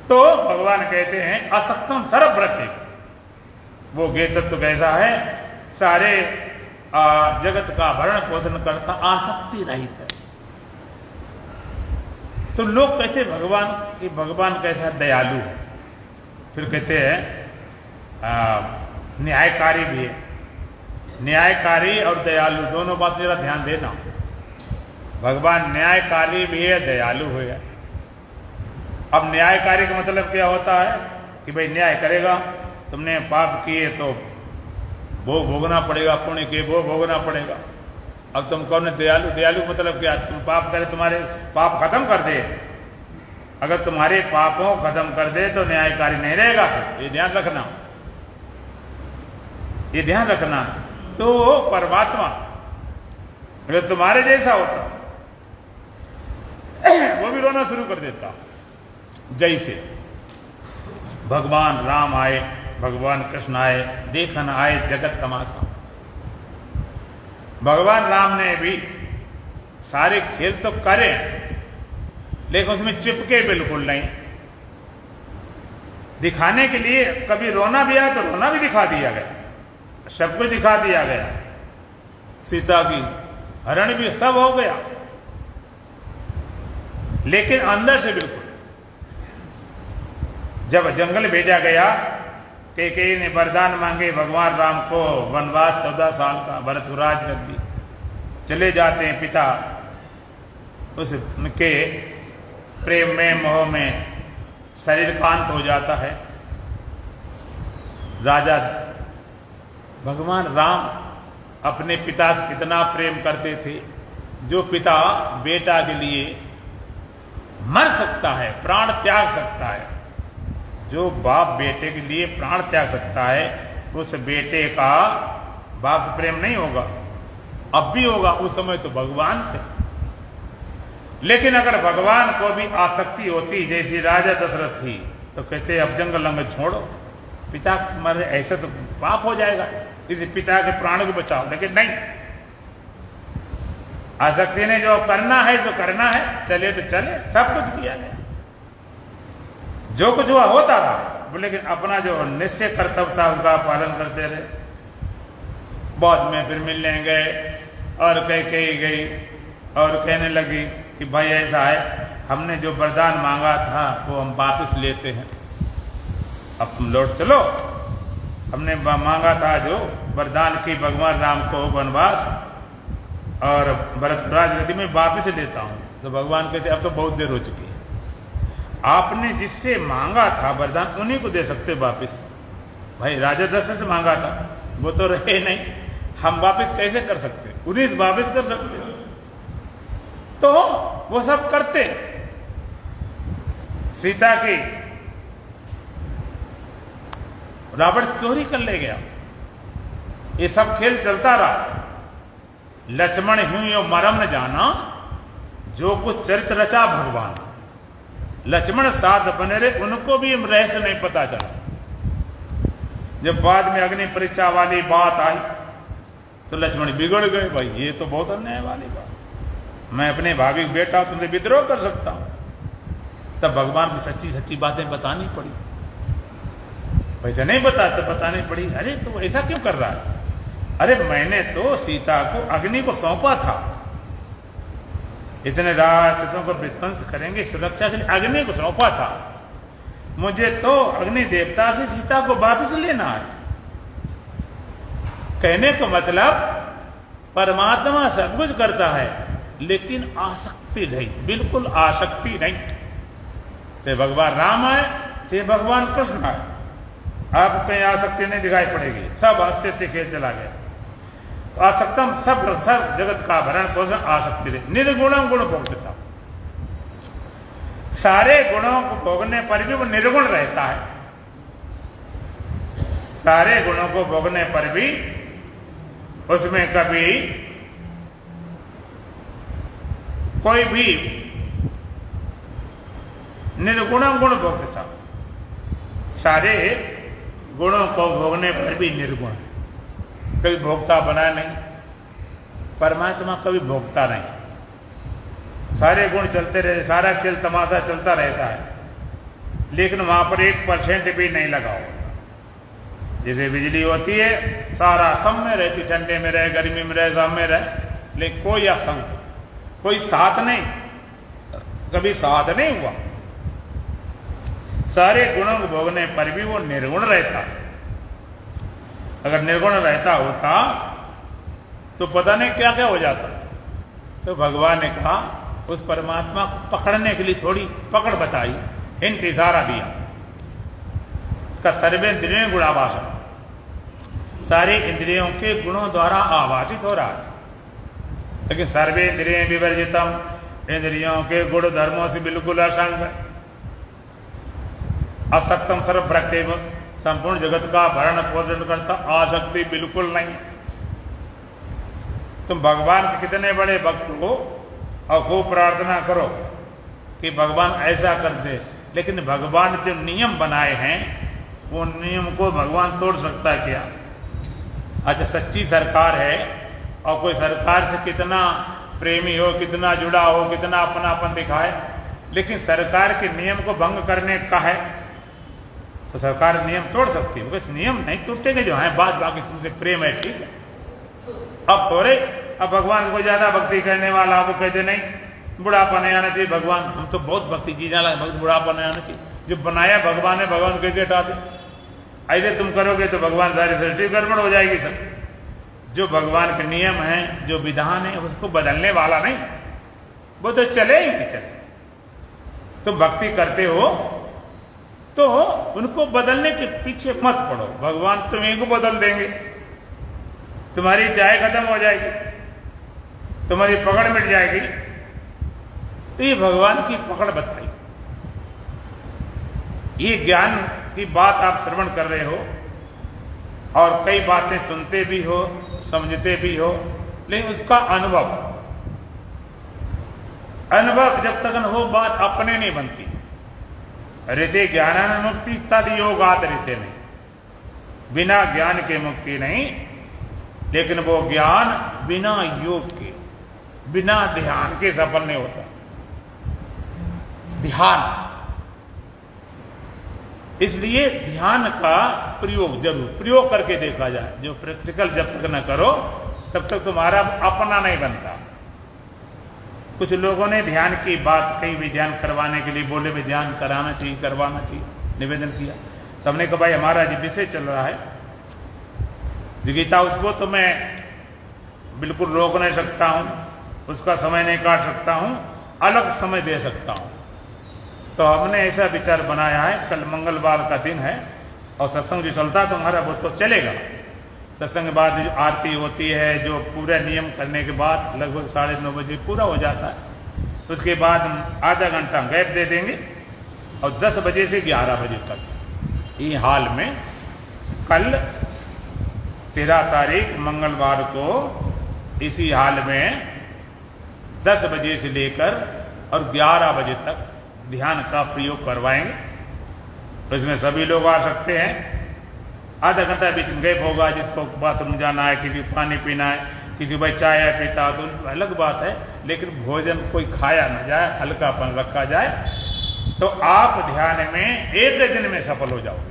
तो भगवान कहते हैं असक्तम सर्व रखे, वो गे तत्व कैसा है, सारे जगत का भरण पोषण करता, आसक्ति रहित है। तो लोग कहते भगवान कि भगवान कैसा दयालु है, फिर कहते हैं न्यायकारी भी है। न्यायकारी और दयालु दोनों बात जरा ध्यान देना। भगवान न्यायकारी भी है, दयालु है। अब न्यायकारी का मतलब क्या होता है कि भाई न्याय करेगा, तुमने पाप किए तो वो भोगना पड़ेगा, पुण्य किए वो भोगना पड़ेगा। अब तुम कौन है दयालु? दयालु मतलब क्या, तुम पाप करे तुम्हारे पाप खत्म कर दे। अगर तुम्हारे पापों खत्म कर दे तो न्यायकारी नहीं रहेगा। फिर ये ध्यान रखना, ये ध्यान रखना। तो परमात्मा अगर तुम्हारे जैसा होता वो भी रोना शुरू कर देता। जैसे भगवान राम आए, भगवान कृष्ण आए, देखन आए जगत तमाशा। भगवान राम ने भी सारे खेल तो करे, लेकिन उसमें चिपके बिल्कुल नहीं। दिखाने के लिए कभी रोना भी आया तो रोना भी दिखा दिया गया, सब कुछ दिखा दिया गया। सीता की हरण भी सब हो गया, लेकिन अंदर से बिल्कुल जब जंगल भेजा गया, कैकेयी ने वरदान मांगे भगवान राम को, वनवास 14 साल का, भरत को राजगद्दी। चले जाते हैं पिता, उसके प्रेम में मोह में शरीर कांत हो जाता है। राजा भगवान राम अपने पिता से कितना प्रेम करते थे। जो पिता बेटा के लिए मर सकता है, प्राण त्याग सकता है, जो बाप बेटे के लिए प्राण त्याग सकता है, उस बेटे का बाप से प्रेम नहीं होगा। अब भी होगा, उस समय तो भगवान थे। लेकिन अगर भगवान को भी आसक्ति होती जैसी राजा दशरथ थी, तो कहते अब जंगल लंग छोड़ो, पिता मरे, ऐसा तो पाप हो जाएगा, इस पिता के प्राण को बचाओ। लेकिन नहीं, आसक्ति ने जो करना है सो करना है, चले तो चले, सब कुछ किया गया, जो कुछ हुआ होता रहा। लेकिन अपना जो निश्चय कर्तव्य था उसका पालन करते रहे। बाद में फिर मिलने गए और कैकेयी गई और कहने लगी कि भाई ऐसा है, हमने जो वरदान मांगा था वो हम वापस लेते हैं, अब तुम लौट चलो। हमने मांगा था जो वरदान की भगवान राम को वनवास और भरत राजगद्दी में वापस लेता हूं। तो भगवान कहते अब तो बहुत देर हो चुकी है, आपने जिससे मांगा था वरदान उन्हीं को दे सकते वापस। भाई राजा दशरथ से मांगा था, वो तो रहे नहीं, हम वापस कैसे कर सकते, उन्हीं से वापस कर सकते। तो वो सब करते। सीता की रावण चोरी कर ले गया, ये सब खेल चलता रहा। लक्ष्मण ह्यूं यो मरम न जाना, जो कुछ चरित्र रचा भगवान। लक्ष्मण साथ बने रहे, उनको भी रहस्य नहीं पता चला। जब बाद में अग्नि परीक्षा वाली बात आई तो लक्ष्मण बिगड़ गए, भाई ये तो बहुत अन्याय वाली बात, मैं अपने भाभी बेटा तुमसे विद्रोह कर सकता हूं। तब भगवान की सच्ची सच्ची बातें बतानी पड़ी, वैसे नहीं बता तो बतानी पड़ी। अरे तो ऐसा क्यों कर रहा है? अरे मैंने तो सीता को अग्नि को सौंपा था, इतने राक्षसों को विध्वंस करेंगे, सुरक्षा के लिए अग्नि को सौंपा था। मुझे तो अग्नि देवता से सीता को वापस लेना है। कहने का मतलब परमात्मा सब कुछ करता है, लेकिन आसक्ति नहीं, बिल्कुल आसक्ति नहीं। चाहे भगवान राम आए चाहे भगवान कृष्ण आए, आपको कहीं आसक्ति नहीं दिखाई पड़ेगी, सब हास्य से खेल चला गया। तो आसक्तम सब जगत का भरण पोषण आसक्ति रहे। निर्गुणम गुण भोगता, सारे गुणों को भोगने पर भी वो निर्गुण रहता है। सारे गुणों को भोगने पर भी उसमें कभी कोई भी निर्गुणम गुण भोगता, सारे गुणों को भोगने पर भी निर्गुण है, कभी भोक्ता बना नहीं। परमात्मा कभी भोगता नहीं, सारे गुण चलते रहते, सारा खेल तमाशा चलता रहता है, लेकिन वहां पर 1% भी नहीं लगा होता। जैसे बिजली होती है, सारा सब में रहती, ठंडे में रहे, गर्मी में रहे, सब में रहे, लेकिन कोई असंग, कोई साथ नहीं, कभी साथ नहीं हुआ। सारे गुणों को भोगने पर भी वो निर्गुण रहता। अगर निर्गुण रहता होता तो पता नहीं क्या क्या हो जाता। तो भगवान ने कहा उस परमात्मा को पकड़ने के लिए थोड़ी पकड़ बताई, हिंट इशारा दिया का सर्वेंद्रिय गुणावासन, सारे इंद्रियों के गुणों द्वारा आवासित हो रहा है। लेकिन सर्वेंद्रिय विवर्जितम, इंद्रियों के गुण धर्मों से बिल्कुल असंग, असक्तम सर्वभ्रक्तेव, संपूर्ण जगत का भरण पोषण करता, आसक्ति बिल्कुल नहीं। तुम भगवान के कितने बड़े भक्त हो और खूब प्रार्थना करो कि भगवान ऐसा कर दे, लेकिन भगवान जो नियम बनाए हैं वो नियम को भगवान तोड़ सकता है क्या? अच्छा, सच्ची सरकार है और कोई सरकार से कितना प्रेमी हो, कितना जुड़ा हो, कितना अपनापन दिखाए, लेकिन सरकार के नियम को भंग करने का है तो सरकार नियम तोड़ सकती है। बस नियम नहीं टूटेंगे जो है, बात बाकी तुमसे प्रेम है, ठीक है। अब थोड़े, अब भगवान को ज्यादा भक्ति करने वाला वो कहते नहीं बुढ़ापा नहीं आना चाहिए, भगवान हम तो बहुत भक्ति की जाना, बुढ़ापा नहीं आना चाहिए, जो बनाया भगवान है, भगवान कैसे हटा दे? ऐसे तुम करोगे तो भगवान सारी सृष्टि गड़बड़ हो जाएगी सब। जो भगवान के नियम हैं, जो विधान है, उसको बदलने वाला नहीं, वो तो चले ही चले। तुम भक्ति करते हो तो उनको बदलने के पीछे मत पड़ो, भगवान तुम्हें को बदल देंगे, तुम्हारी चाय खत्म हो जाएगी, तुम्हारी पकड़ मिट जाएगी। तो ये भगवान की पकड़ बताई। ये ज्ञान की बात आप श्रवण कर रहे हो और कई बातें सुनते भी हो, समझते भी हो, लेकिन उसका अनुभव जब तक न हो, बात अपने नहीं बनती। ऋते ज्ञान मुक्ति तद योगात ऋते नहीं, बिना ज्ञान के मुक्ति नहीं। लेकिन वो ज्ञान बिना योग के, बिना ध्यान के सफल नहीं होता। ध्यान, इसलिए ध्यान का प्रयोग जरूर प्रयोग करके देखा जाए। जो प्रैक्टिकल जब तक न करो तब तक तुम्हारा अपना नहीं बनता। कुछ लोगों ने ध्यान की बात कही भी, ध्यान करवाने के लिए बोले भी ध्यान कराना चाहिए, करवाना चाहिए, निवेदन किया। तो हमने कहा भाई हमारा जो विषय चल रहा है गीता, उसको तो मैं बिल्कुल रोक नहीं सकता हूं, उसका समय नहीं काट सकता हूं, अलग समय दे सकता हूं। तो हमने ऐसा विचार बनाया है, कल मंगलवार का दिन है और सत्संग जो चलता तुम्हारा वो तो चलेगा। सत्संग के बाद जो आरती होती है, जो पूरा नियम करने के बाद लगभग 9:30 बजे पूरा हो जाता है। उसके बाद हम आधा घंटा गैप दे देंगे और 10 बजे से 11 बजे तक ये हाल में कल 13 तारीख मंगलवार को इसी हाल में 10 बजे से लेकर और 11 बजे तक ध्यान का प्रयोग करवाएंगे। तो इसमें सभी लोग आ सकते हैं। आधा घंटा बीच में गैप होगा, जिसको बाथरूम जाना है, किसी को पानी पीना है, किसी भाई चाय पीता तो अलग बात है, लेकिन भोजन कोई खाया न जाए, हल्कापन रखा जाए, तो आप ध्यान में एक दिन में सफल हो जाओगे।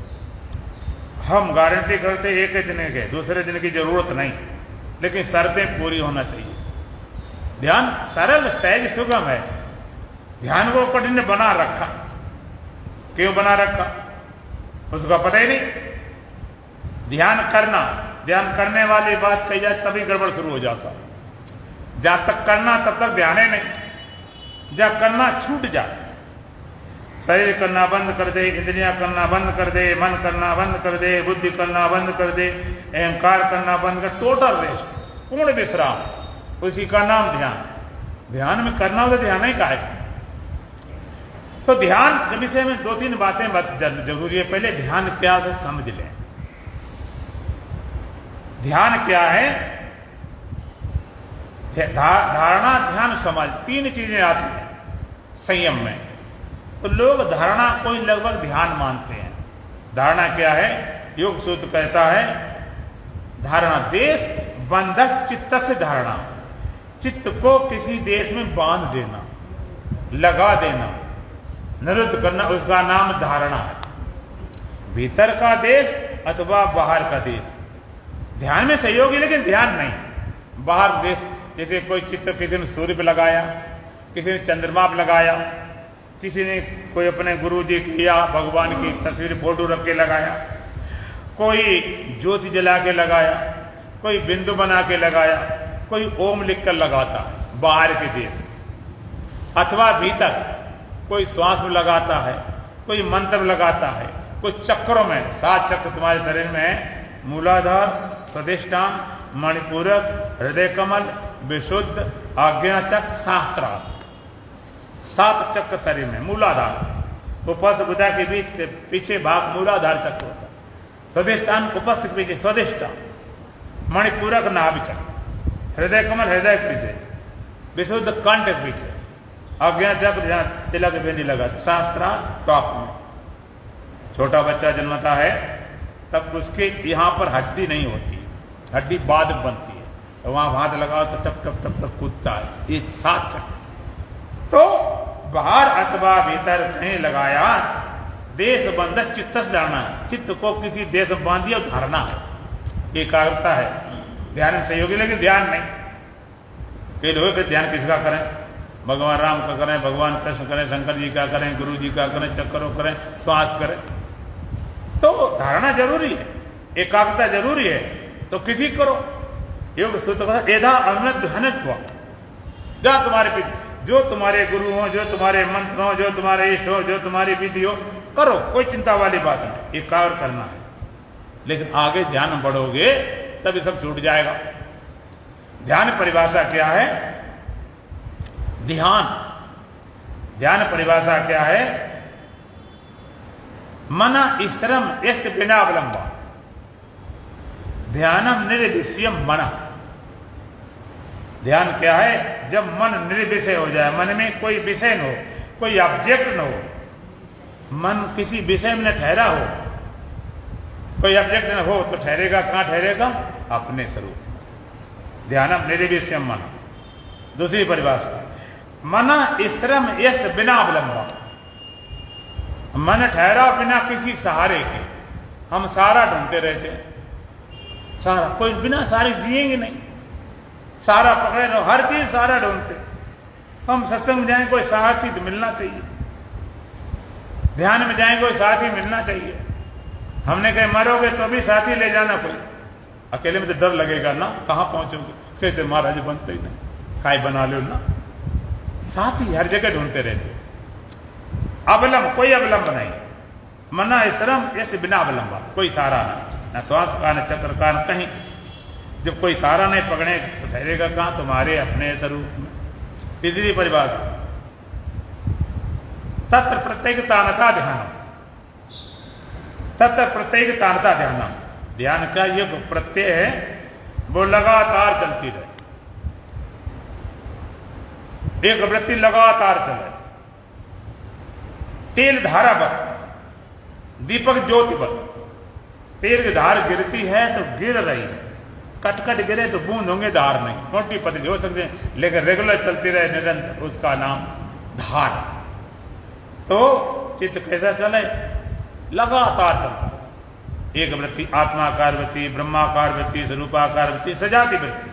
हम गारंटी करते एक दिन के, दूसरे दिन की जरूरत नहीं, लेकिन शर्तें पूरी होना चाहिए। ध्यान सरल सहज सुगम है, ध्यान को कठिन बना रखा। क्यों बना रखा उसका पता ही नहीं। ध्यान करने वाली बात कही जाए तभी गड़बड़ शुरू हो जाता। जहां तक करना तब तक ध्यान ही नहीं, जहां करना छूट जाए, शरीर करना बंद कर दे, इंद्रियां करना बंद कर दे, मन करना बंद कर दे, बुद्धि करना बंद कर दे, अहंकार करना बंद कर, टोटल रेस्ट, पूर्ण विश्राम, उसी का नाम ध्यान। ध्यान में करना हो तो ध्यान ही का है। तो ध्यान के विषय में 2-3 बातें जरूरी है। पहले ध्यान क्या है समझ लें। ध्यान क्या है? धारणा, ध्यान, समझ, 3 चीजें आती हैं संयम में। तो लोग धारणा को ही लगभग ध्यान मानते हैं। धारणा क्या है? योग सूत्र कहता है धारणा देश बंधस चित्त से धारणा, चित्त को किसी देश में बांध देना, लगा देना, निरुद्ध करना, उसका नाम धारणा है। भीतर का देश अथवा बाहर का देश। ध्यान में सहयोगी लेकिन ध्यान नहीं। बाहर देश, जैसे कोई चित्र किसी ने सूर्य पे लगाया, किसी ने चंद्रमा पे लगाया, किसी ने कोई अपने गुरु जी की या भगवान की तस्वीर फोटो रख के लगाया, कोई ज्योति जला के लगाया, कोई बिंदु बना के लगाया, कोई ओम लिख कर लगाता है बाहर के देश। अथवा भीतर कोई श्वास में लगाता है, कोई मंत्र लगाता है, कोई चक्रों में। 7 चक्र तुम्हारे शरीर में है, मूलाधार, स्वादिष्ठान, मणिपूरक, हृदय कमल, विशुद्ध, आज्ञा चक्र, शास्त्रार्थ। 7 चक्र शरीर में। मूलाधार उपस्थ बुधा के बीच के पीछे भाग मूलाधार चक्र होता है। स्वादिष्ठान उपस्थ के पीछे स्वादिष्ठान, मणिपूरक नाभि चक्र, हृदय कमल हृदय के पीछे, विशुद्ध कंठ के पीछे, आज्ञा चक्र जहां तिलक बिंदी लगा, शास्त्रार्थ टॉप में। छोटा बच्चा जन्मता है तब उसके यहाँ पर हड्डी नहीं होती, हड्डी बाद में बनती है, तो वहां हाथ लगाओ तो टप टप टप टप कूदता है। ये 7 चक्र। तो बाहर अथवा भीतर कहीं लगाया, देश बंधस चित्त से धारणा है। चित्त को किसी देश में बांध दिया धारणा है, एकाग्रता है। ध्यान में सहयोगी लेकिन ध्यान नहीं। कई लोग ध्यान किसका करें? भगवान राम का करें, भगवान कृष्ण करें, शंकर जी का करें, गुरु जी का करें, चक्करों करें, श्वास करें, तो धारणा जरूरी है, एकाग्रता जरूरी है। तो किसी करो योग सूत्र एधा अमृत धनत्व, जहां तुम्हारे पिता, जो तुम्हारे गुरु हो, जो तुम्हारे मंत्र हो, जो तुम्हारे इष्ट हो, जो तुम्हारी विधि हो, करो, कोई चिंता वाली बात नहीं, एकाग्र करना है। लेकिन आगे ध्यान बढ़ोगे तभी सब छूट जाएगा। ध्यान परिभाषा क्या है? ध्यान परिभाषा क्या है? मना स्थिरम यस्य बिना अवलंबा, ध्यानम निर्विषयम मन। ध्यान क्या है? जब मन निर्विषय हो जाए, मन में कोई विषय न हो, कोई ऑब्जेक्ट न हो, मन किसी विषय में न ठहरा हो, कोई ऑब्जेक्ट न हो, तो ठहरेगा कहां? ठहरेगा अपने स्वरूप। ध्यानम निर्विषयम मन। दूसरी परिभाषा, मन स्थिरम यस्य बिना अवलंबा, मन ठहरा बिना किसी सहारे के। हम सहारा ढूंढते रहते हैं, सहारा कोई बिना सहारे जिएंगे नहीं, सहारा पकड़े रहो, हर चीज सहारा ढूंढते। हम सत्संग में जाएं, कोई साथी तो मिलना चाहिए, ध्यान में जाएं, कोई साथी मिलना चाहिए। हमने कहे मरोगे तो भी साथी ले जाना कोई, अकेले में तो डर लगेगा ना, कहां पहुंचोगे? कहते महाराज बनते ही नहीं, काय बना लो ना। साथी हर जगह ढूंढते रहते। अवलंब, कोई अवलंब नहीं, मना स्थिरम ऐसे बिना अवलंब, कोई सहारा नहीं, न श्वास का, न चक्र का, न कहीं। जब कोई सहारा नहीं पकड़े तो ठहरेगा कहां? तुम्हारे अपने स्वरूप में। तीसरी परिभाषा, तत्र प्रत्येक तानता ध्यान, तत्र प्रत्येक तानता ध्यान। ध्यान का योग प्रत्यय है, वो लगातार चलती रहे, एक वृत्ति लगातार चले, तेल धारा वक्त, दीपक ज्योति वक्त। तेल की धार गिरती है तो गिर रही है, कटकट गिरे तो बूंद होंगे, धार नहीं, मोटी पतली हो सकते हैं, लेकिन रेगुलर चलती रहे निरंतर, उसका नाम धार। तो चित्त कैसा चले? लगातार चलता, एक वृत्ति, आत्माकार वृत्ति, ब्रह्माकार वृत्ति, स्वरूपाकार वृत्ति, सजाती वृत्ति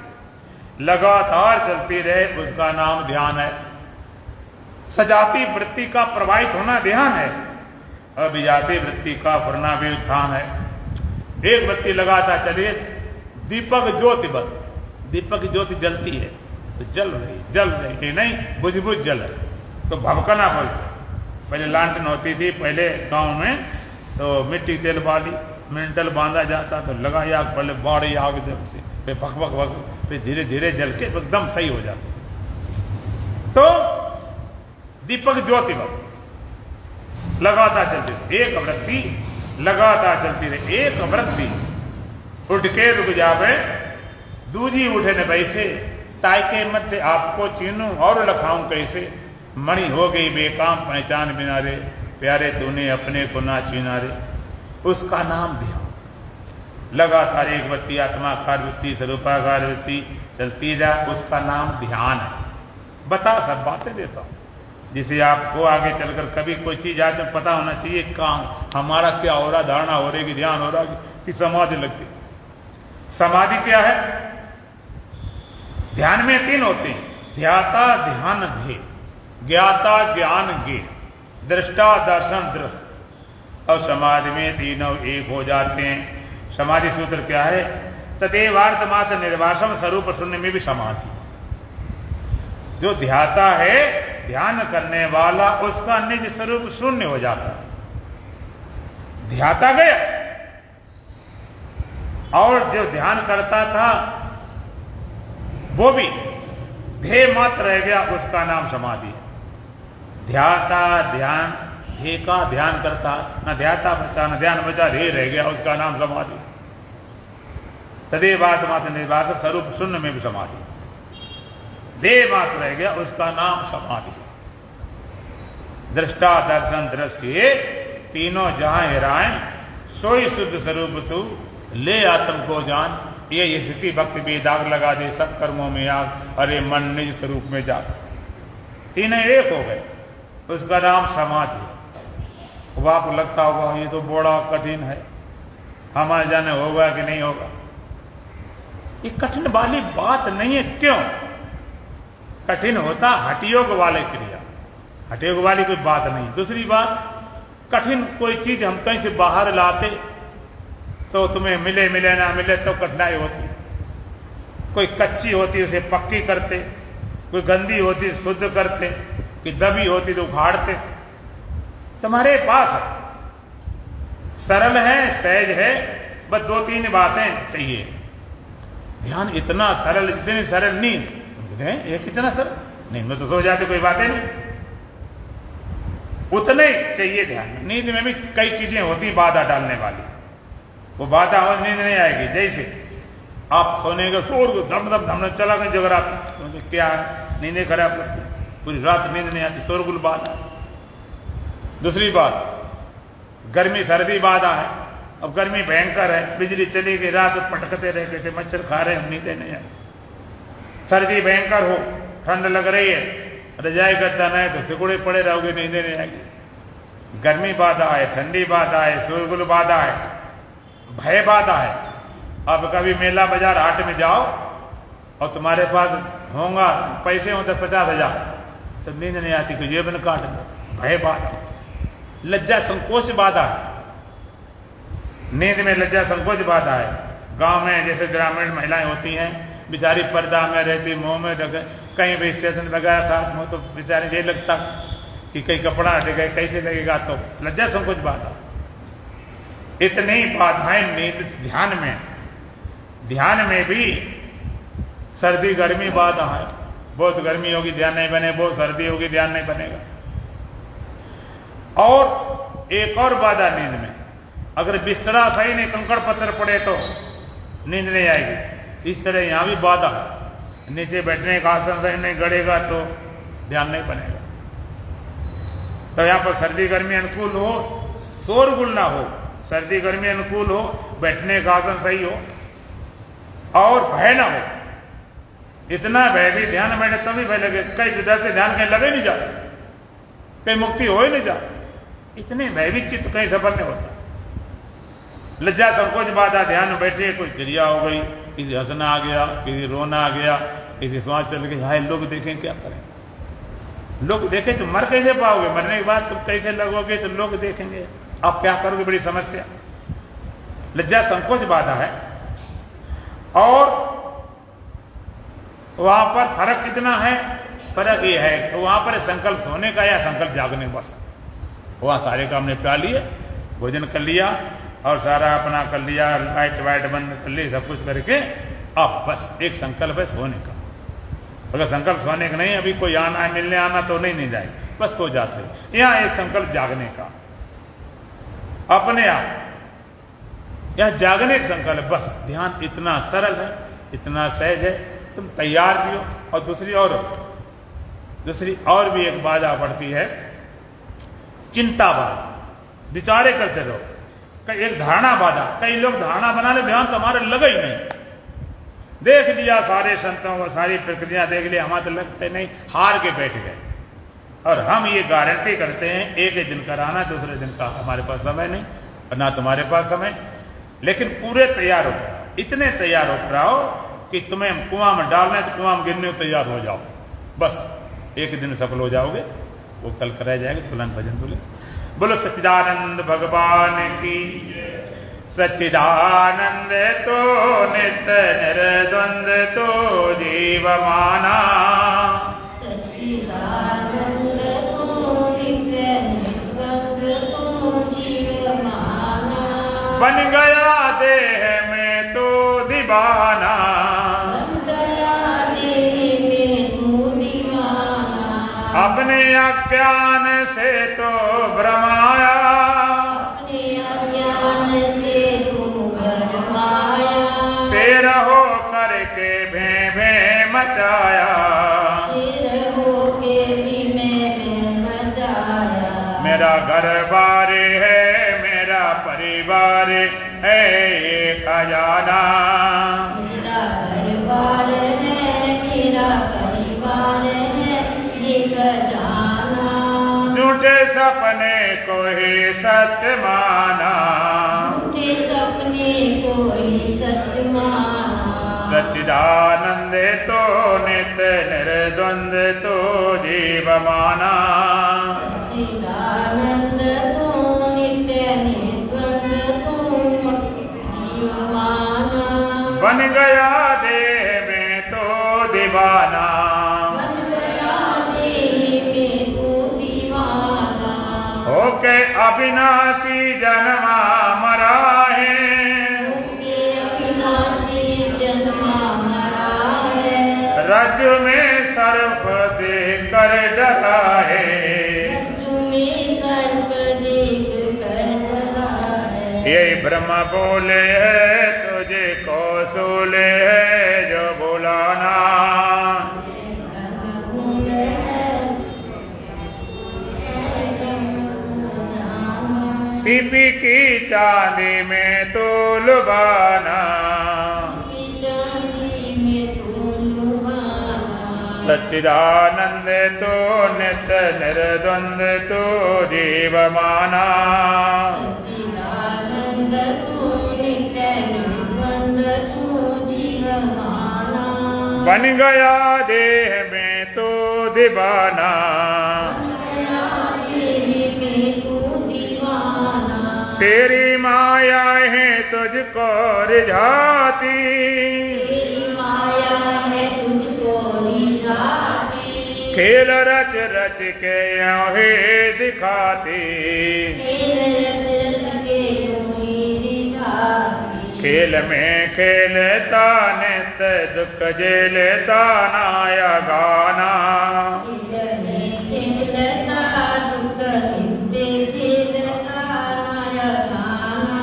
लगातार चलती रहे, उसका नाम ध्यान है। सजाती वृत्ति का प्रवाहित होना ध्यान है, अभिजाती वृत्ति का फरना भी उत्थान है। एक वृत्ति लगातार चलिए, दीपक ज्योति बन, दीपक की ज्योति जलती है तो जल रही नहीं, बुझ जल है तो भभकना बोलते। पहले लालटेन होती थी, पहले गांव में तो मिट्टी तेल वाली मेंटल बांधा जाता, तो लगा आग, पहले बड़ी आग जलती, फिर भक भक भक, फिर धीरे धीरे जल के एकदम सही हो जाता। तो दीपक ज्योति बन लगातार चलती, एक वृत्ति लगातार चलती रहे, एक वृत्ति उठ के रुक जावे, दूजी उठे न वैसे, ताय के मध्य आपको चीनूं और लखाऊं कैसे। मणि हो गई बेकाम पहचान बिना रे, प्यारे तूने अपने को ना चीना रे, उसका नाम ध्यान। लगातार एक वृत्ति, आत्माकार वृत्ति, स्वरूपाकार वृत्ति चलती जा, उसका नाम ध्यान है। बता सब बातें देता हूं, जिसे आपको आगे चलकर कभी कोई चीज आए तो पता होना चाहिए कहाँ हमारा क्या हो रहा, धारणा हो रही कि ध्यान हो रहा कि समाधि लग गई। समाधि क्या है? ध्यान में तीन होते हैं, ध्याता ध्यान ध्येय, ज्ञाता ज्ञान ज्ञेय, दृष्टा दर्शन दृश्य, और समाधि में तीनों एक हो जाते हैं। समाधि सूत्र क्या है? तदेवार्थ मात्र निर्वासम स्वरूप शून्य में भी समाधि। जो ध्याता है, ध्यान करने वाला, उसका निज स्वरूप शून्य हो जाता, ध्याता गया, और जो ध्यान करता था वो भी ध्येय मात्र रह गया, उसका नाम समाधि है। ध्याता ध्यान, ध्येय का ध्यान करता, न ध्याता बचा न ध्यान बचा, ध्येय रह गया, उसका नाम समाधि। तदेवार्थ मात्र निर्वासक स्वरूप शून्य में भी समाधि, ध्येय मात्र रह गया, उसका नाम समाधि। दृष्टा दर्शन दृश्य तीनों जहां हेराएं, सोई शुद्ध स्वरूप तू ले आत्म को जान। ये स्थिति भक्ति भी दाग लगा दे सब कर्मों में आग, अरे मन निज स्वरूप में जा। तीनों एक हो गए, उसका नाम समाधि है। अब आपको लगता होगा ये तो बड़ा कठिन है, हमारे जाने होगा कि नहीं होगा। ये कठिन वाली बात नहीं है। क्यों? कठिन होता हठयोग वाले क्रिया, हठयोग वाली कोई बात नहीं। दूसरी बात, कठिन कोई चीज हम कहीं से बाहर लाते तो तुम्हें मिले मिले ना मिले तो कठिनाई होती। कोई कच्ची होती उसे पक्की करते, कोई गंदी होती शुद्ध करते, कोई दबी होती तो उखाड़ते। तुम्हारे पास है, सरल है, सहज है, बस 2-3 बातें चाहिए। ध्यान इतना सरल, जितनी सरल नींद, ये कितना सरल, नींद में तो सो जाते, कोई बातें नहीं, उतने चाहिए ध्यान। नींद में भी कई चीजें होती बाधा डालने वाली, वो बाधा हो नींद नहीं आएगी। जैसे आप सोने का शोर को धम धम धमने चला गए जगराते, क्या है, नींदें खराब करती, पूरी रात नींद नहीं आती, शोरगुल बाधा। दूसरी बात, गर्मी सर्दी बाधा है। अब गर्मी भयंकर है, बिजली चली गई, रात में पटकते रह गए थे, मच्छर खा रहे हैं, नींदें नहीं आई। सर्दी भयंकर हो, ठंड लग रही है, रजाई गद्दा नहीं तो सिकुड़े पड़े रहोगे, नींदें नहीं आएगी। गर्मी बाधा है, ठंडी बाधा है, शोरगुल बाधा है, भय बाधा है। अब कभी मेला बाजार हाट में जाओ और तुम्हारे पास होगा पैसे हो तो 50,000, तो नींद नहीं आती, कोई जेब में काट दो, भय बाधा। लज्जा संकोच बाधा है, नींद में लज्जा संकोच बाधा है। गांव में जैसे ग्रामीण महिलाएं होती हैं, बेचारी पर्दा में रहती, मुंह में रखे, कहीं भी स्टेशन वगैरह साथ में तो बेचारे ये लगता कि कहीं कपड़ा हट गए, कैसे लगेगा, तो लज्जा संकोच बाधा। इतनी बाधाएं नींद ध्यान में, ध्यान में भी सर्दी गर्मी बाधा है। बहुत गर्मी होगी ध्यान नहीं बने, बहुत सर्दी होगी ध्यान नहीं बनेगा। और एक और बाधा नींद में, अगर बिस्तरा सही नहीं, कंकड़ पत्थर पड़े तो नींद नहीं आएगी। इस तरह यहां भी बाधा है, नीचे बैठने का आसन सही नहीं गड़ेगा तो ध्यान नहीं बनेगा। तो यहां पर सर्दी गर्मी अनुकूल हो, शोरगुल ना हो, सर्दी गर्मी अनुकूल हो, बैठने का आसन सही हो और भय ना हो। इतना भय भी ध्यान बैठे तभी भय लगे, कई डर से ध्यान कहीं लगे नहीं जा, कहीं मुक्ति हो ही नहीं जा, इतने भयभीत चित्त कहीं सफल नहीं होता। लज्जा संकोच बाधा, ध्यान में बैठे कोई क्रिया हो गई, किसी हंसना आ गया, किसी रोना आ गया, किसी श्वास चल गई, हाय लोग देखें क्या करें, लोग देखें तो मर कैसे पाओगे, मरने के बाद तुम कैसे लगोगे, तो लोग देखेंगे, आप क्या करोगे, बड़ी समस्या। लज्जा संकोच बाधा है। और वहां पर फर्क कितना है, फर्क ये है तो वहां पर संकल्प सोने का या संकल्प जागने, बस वहां सारे काम निपटा लिए, भोजन कर लिया और सारा अपना कर लिया, लाइट वाइट बंद कर ली, सब कुछ करके अब बस एक संकल्प है सोने का। अगर संकल्प सोने का नहीं, अभी कोई आना है, मिलने आना, तो नहीं जाए, बस सो जाते। यहाँ एक संकल्प जागने का, अपने आप यहां जागने का संकल्प, बस ध्यान इतना सरल है, इतना सहज है, तुम तैयार भी हो। और दूसरी और भी एक बाधा पड़ती है, चिंता बाधा, विचारे करते रहो। कई एक धारणा बाधा, कई लोग धारणा बना ले, ध्यान तुम्हारे लगा ही नहीं, देख लिया सारे संतों को, सारी प्रक्रिया देख लिया, हमारे तो लगते नहीं, हार के बैठ गए। और हम ये गारंटी करते हैं, एक ही दिन कराना, दूसरे दिन का हमारे पास समय नहीं, और ना तुम्हारे पास समय, लेकिन पूरे तैयार होकर, इतने तैयार होकर आओ कि तुम्हें कुआं में डालना है तो कुआं में गिरने तैयार हो जाओ, बस एक दिन सफल हो जाओगे। वो कल कराया जाएगा, तुरंत भजन बोले, बोलो सच्चिदानंद भगवान की। सच्चिदानंद तो नित्य निर्द्वंद तो जीव माना, सच्चिदानंद तो नित्य निर्द्वंद तो जीव माना, बन गया देह में तो दीवाना, बन गया देह में तो दीवाना, अपने अज्ञान से तो भ्रमाया, अपने अज्ञान से तो भरमाया, शेर हो करके भे भे मचाया, शेर होके भी मैं मचाया, मेरा घर बार है, मेरा परिवार है ये खजाना, मेरा परिवार है, मेरा परिवार है ये खजाना, झूठे सपने को ही सत्य माना, झूठे सपने को ही सत्य माना, सच्चिदानंद तो नित्य निर्द्वंद द्वंद्व तो जीव माना। सच्चिदानंद तू नित्य निर्द्वंद तू जीव माना। बन गया देह में तो दीवाना। बन गया देह में तू दीवाना। होके अविनाशी जन्मा मरा है। होके अविनाशी जन्मा मरा है। रज में सर्प दे कर डरा है। रज्जु में सर्प देख कर डरा है। ये ब्रह्म बोले है तुझे कौशले है जो बुलाना। सीपी की चांदी में तो लुभाना। सच्चिदानंद तो नित्य निर्द्वंद तो जीव माना। सच्चिदानंद तू नित्य निर्द्वंद तू जीव माना। बन गया देह में तो दीवाना। देह में तू दीवाना। तेरी माया है तुझको रिझाती। तेरी माया है तुझको रिझाती। खेल रच रच के यूं ही दिखाती। खेल रच रच के यूं ही रिझाती। खेल में खेलता नित्य दुख झेलता नाया गाना। खेल में खेलता दुख झेलता नाया गाना।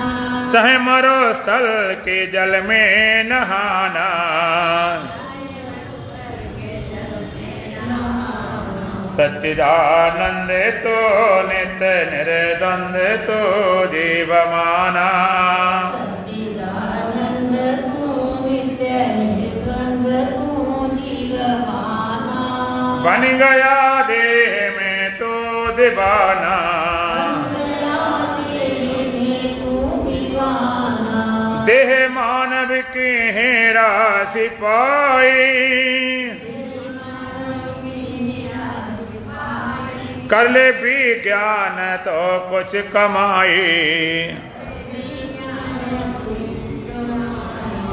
चाहे मरो स्थल के जल में नहाना। सच्चिदानंद तो नित्य निर्द्वंद तो जीव माना। सच्चिदानंद तू नित्य निर्द्वंद तू जीव माना। बन गया देह में तो दीवाना। देह में तू दीवाना। देह मानव की हेरा सिपाही। कर ले विज्ञान तो कुछ कमाई।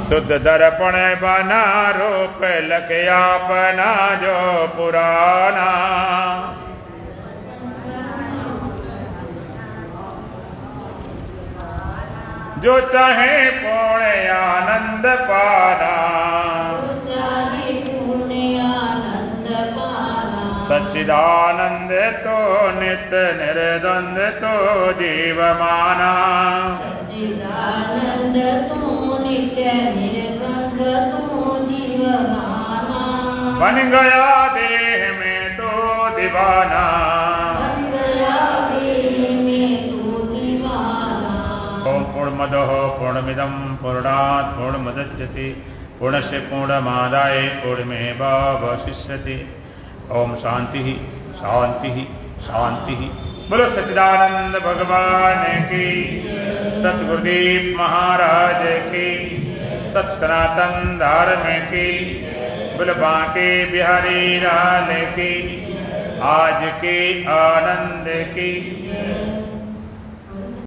शुद्ध दर्पण बना रूप लखे अपना जो पुराना। जो चाहे पूर्ण आनंद पाना। चाहे पुण्य आनंद पाना। सच्चिदानंद तो नित्य निर्द्वंद तो जीव माना। सच्चिदानंद तू नित्य निर्द्वंद तू जीव माना। बन गया देह में तो दीवाना। बन गया देह में तू दीवाना। ओम पूर्णमदः पूर्णमिदं पूर्णात् पूर्णमुदच्यते पूर्णस्य पूर्णमादाय पूर्णमेवावशिष्यते। ओम शांति शांति शांति। बोलो सच्चिदानंद भगवान की, सतगुरुदेव महाराज की, सत सनातन धर्म की, बोलो बांके बिहारी लाल की, आज के आनंद की।